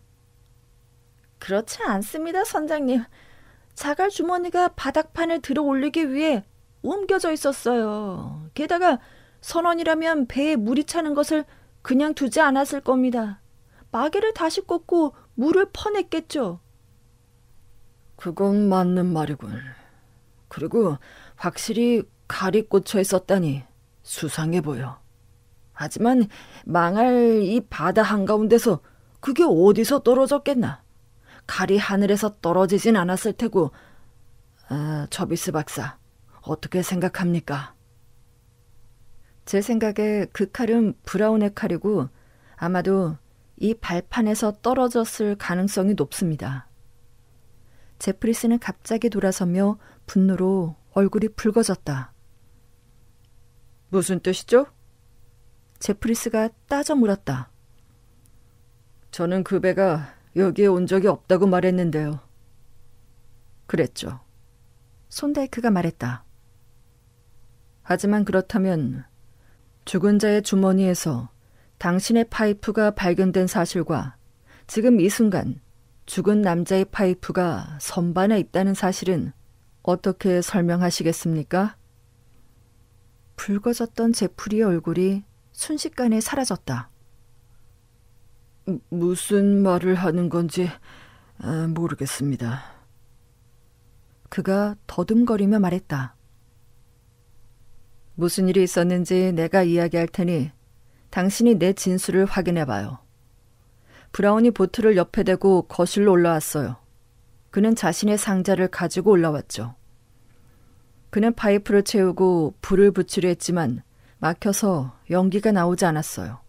그렇지 않습니다, 선장님. 자갈 주머니가 바닥판을 들어 올리기 위해 옮겨져 있었어요. 게다가 선원이라면 배에 물이 차는 것을 그냥 두지 않았을 겁니다. 마개를 다시 꽂고 물을 퍼냈겠죠. 그건 맞는 말이군. 그리고 확실히 칼이 꽂혀 있었다니 수상해 보여. 하지만 망할 이 바다 한가운데서 그게 어디서 떨어졌겠나? 칼이 하늘에서 떨어지진 않았을 테고. 저비스 박사, 어떻게 생각합니까? 제 생각에 그 칼은 브라운의 칼이고 아마도 이 발판에서 떨어졌을 가능성이 높습니다. 제프리스는 갑자기 돌아서며 분노로 얼굴이 붉어졌다. 무슨 뜻이죠? 제프리스가 따져 물었다. 저는 그 배가 여기에 온 적이 없다고 말했는데요. 그랬죠. 손다이크가 말했다. 하지만 그렇다면 죽은 자의 주머니에서 당신의 파이프가 발견된 사실과 지금 이 순간 죽은 남자의 파이프가 선반에 있다는 사실은 어떻게 설명하시겠습니까? 붉어졌던 제프리의 얼굴이 순식간에 사라졌다. 무슨 말을 하는 건지 모르겠습니다. 그가 더듬거리며 말했다. 무슨 일이 있었는지 내가 이야기할 테니 당신이 내 진술을 확인해봐요. 브라운이 보트를 옆에 대고 거실로 올라왔어요. 그는 자신의 상자를 가지고 올라왔죠. 그는 파이프를 채우고 불을 붙이려 했지만 막혀서 연기가 나오지 않았어요.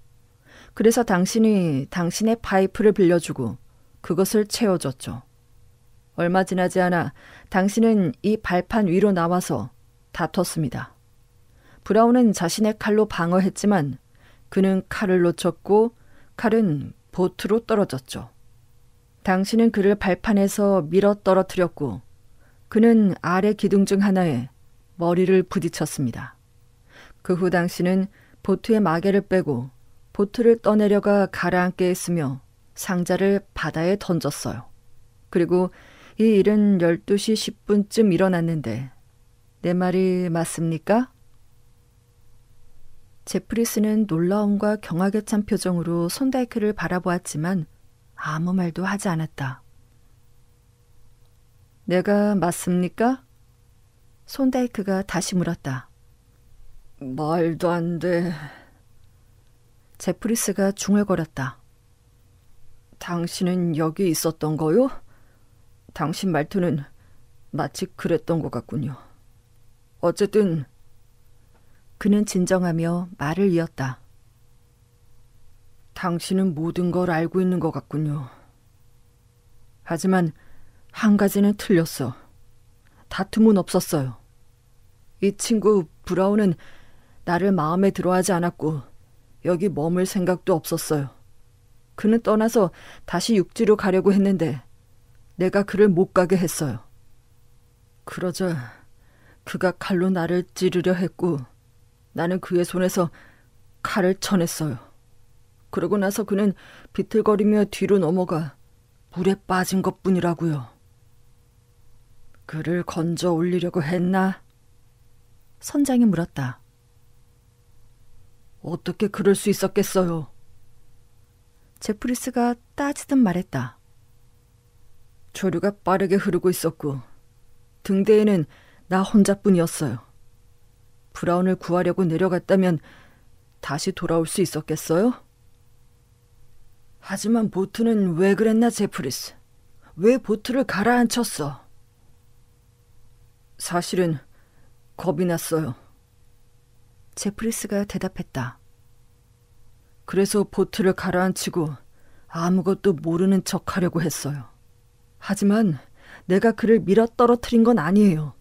그래서 당신이 당신의 파이프를 빌려주고 그것을 채워줬죠. 얼마 지나지 않아 당신은 이 발판 위로 나와서 다퉜습니다. 브라운은 자신의 칼로 방어했지만 그는 칼을 놓쳤고 칼은 보트로 떨어졌죠. 당신은 그를 발판에서 밀어 떨어뜨렸고 그는 아래 기둥 중 하나에 머리를 부딪혔습니다. 그 후 당신은 보트의 마개를 빼고 보트를 떠내려가 가라앉게 했으며 상자를 바다에 던졌어요. 그리고 이 일은 12시 10분쯤 일어났는데 내 말이 맞습니까? 제프리스는 놀라움과 경악에 찬 표정으로 손다이크를 바라보았지만 아무 말도 하지 않았다. 내가 맞습니까? 손다이크가 다시 물었다. 말도 안 돼. 제프리스가 중얼거렸다. 당신은 여기 있었던 거요? 당신 말투는 마치 그랬던 것 같군요. 어쨌든 그는 진정하며 말을 이었다. 당신은 모든 걸 알고 있는 것 같군요. 하지만 한 가지는 틀렸어. 다툼은 없었어요. 이 친구 브라운은 나를 마음에 들어하지 않았고 여기 머물 생각도 없었어요. 그는 떠나서 다시 육지로 가려고 했는데 내가 그를 못 가게 했어요. 그러자 그가 칼로 나를 찌르려 했고 나는 그의 손에서 칼을 쳐냈어요. 그러고 나서 그는 비틀거리며 뒤로 넘어가 물에 빠진 것뿐이라고요. 그를 건져 올리려고 했나? 선장이 물었다. 어떻게 그럴 수 있었겠어요? 제프리스가 따지듯 말했다. 조류가 빠르게 흐르고 있었고 등대에는 나 혼자뿐이었어요. 브라운을 구하려고 내려갔다면 다시 돌아올 수 있었겠어요? 하지만 보트는 왜 그랬나, 제프리스? 왜 보트를 가라앉혔어? 사실은 겁이 났어요. 제프리스가 대답했다. 그래서 보트를 가라앉히고 아무것도 모르는 척하려고 했어요. 하지만 내가 그를 밀어 떨어뜨린 건 아니에요.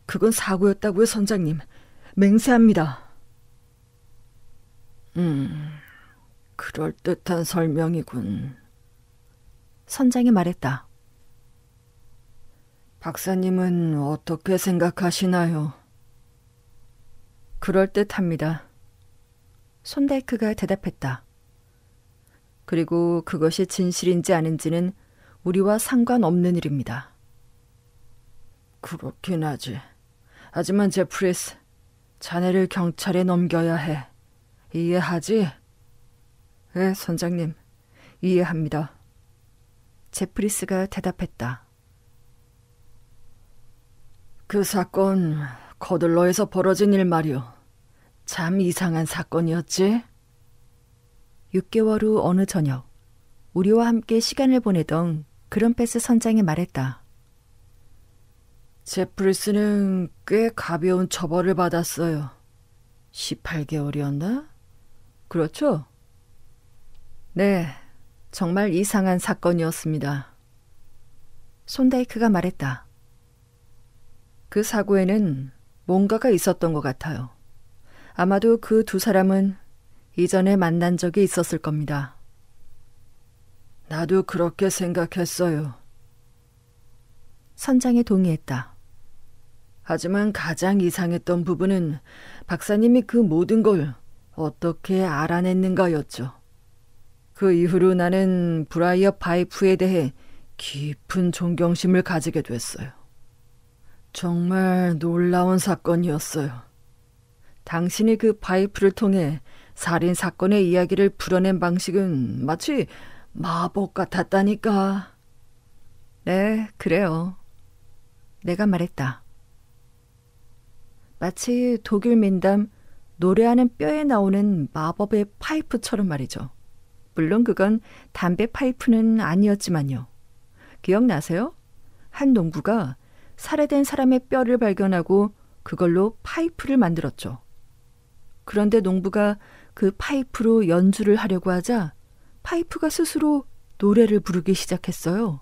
그건 사고였다고요, 선장님. 맹세합니다. 그럴듯한 설명이군. 선장이 말했다. 박사님은 어떻게 생각하시나요? 그럴듯합니다. 손다이크가 대답했다. 그리고 그것이 진실인지 아닌지는 우리와 상관없는 일입니다. 그렇긴 하지. 하지만 제프리스, 자네를 경찰에 넘겨야 해. 이해하지? 네, 선장님. 이해합니다. 제프리스가 대답했다. 그 사건 거들러에서 벌어진 일 말이오. 참 이상한 사건이었지? 6개월 후 어느 저녁, 우리와 함께 시간을 보내던 그런패스 선장이 말했다. 제프리스는 꽤 가벼운 처벌을 받았어요. 18개월이었나? 그렇죠? 네, 정말 이상한 사건이었습니다. 손다이크가 말했다. 그 사고에는 뭔가가 있었던 것 같아요. 아마도 그 두 사람은 이전에 만난 적이 있었을 겁니다. 나도 그렇게 생각했어요. 선장이 동의했다. 하지만 가장 이상했던 부분은 박사님이 그 모든 걸 어떻게 알아냈는가였죠. 그 이후로 나는 브라이어 파이프에 대해 깊은 존경심을 가지게 됐어요. 정말 놀라운 사건이었어요. 당신이 그 파이프를 통해 살인 사건의 이야기를 풀어낸 방식은 마치 마법 같았다니까. 네, 그래요. 내가 말했다. 마치 독일 민담 노래하는 뼈에 나오는 마법의 파이프처럼 말이죠. 물론 그건 담배 파이프는 아니었지만요. 기억나세요? 한 농부가 살해된 사람의 뼈를 발견하고 그걸로 파이프를 만들었죠. 그런데 농부가 그 파이프로 연주를 하려고 하자 파이프가 스스로 노래를 부르기 시작했어요.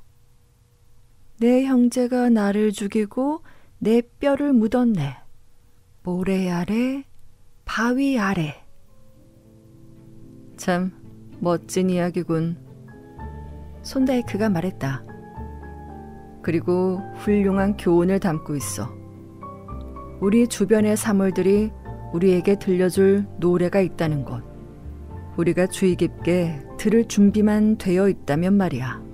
내 형제가 나를 죽이고 내 뼈를 묻었네. 모래 아래, 바위 아래. 참 멋진 이야기군. 손다이크가 말했다. 그리고 훌륭한 교훈을 담고 있어. 우리 주변의 사물들이 우리에게 들려줄 노래가 있다는 것. 우리가 주의 깊게 들을 준비만 되어 있다면 말이야.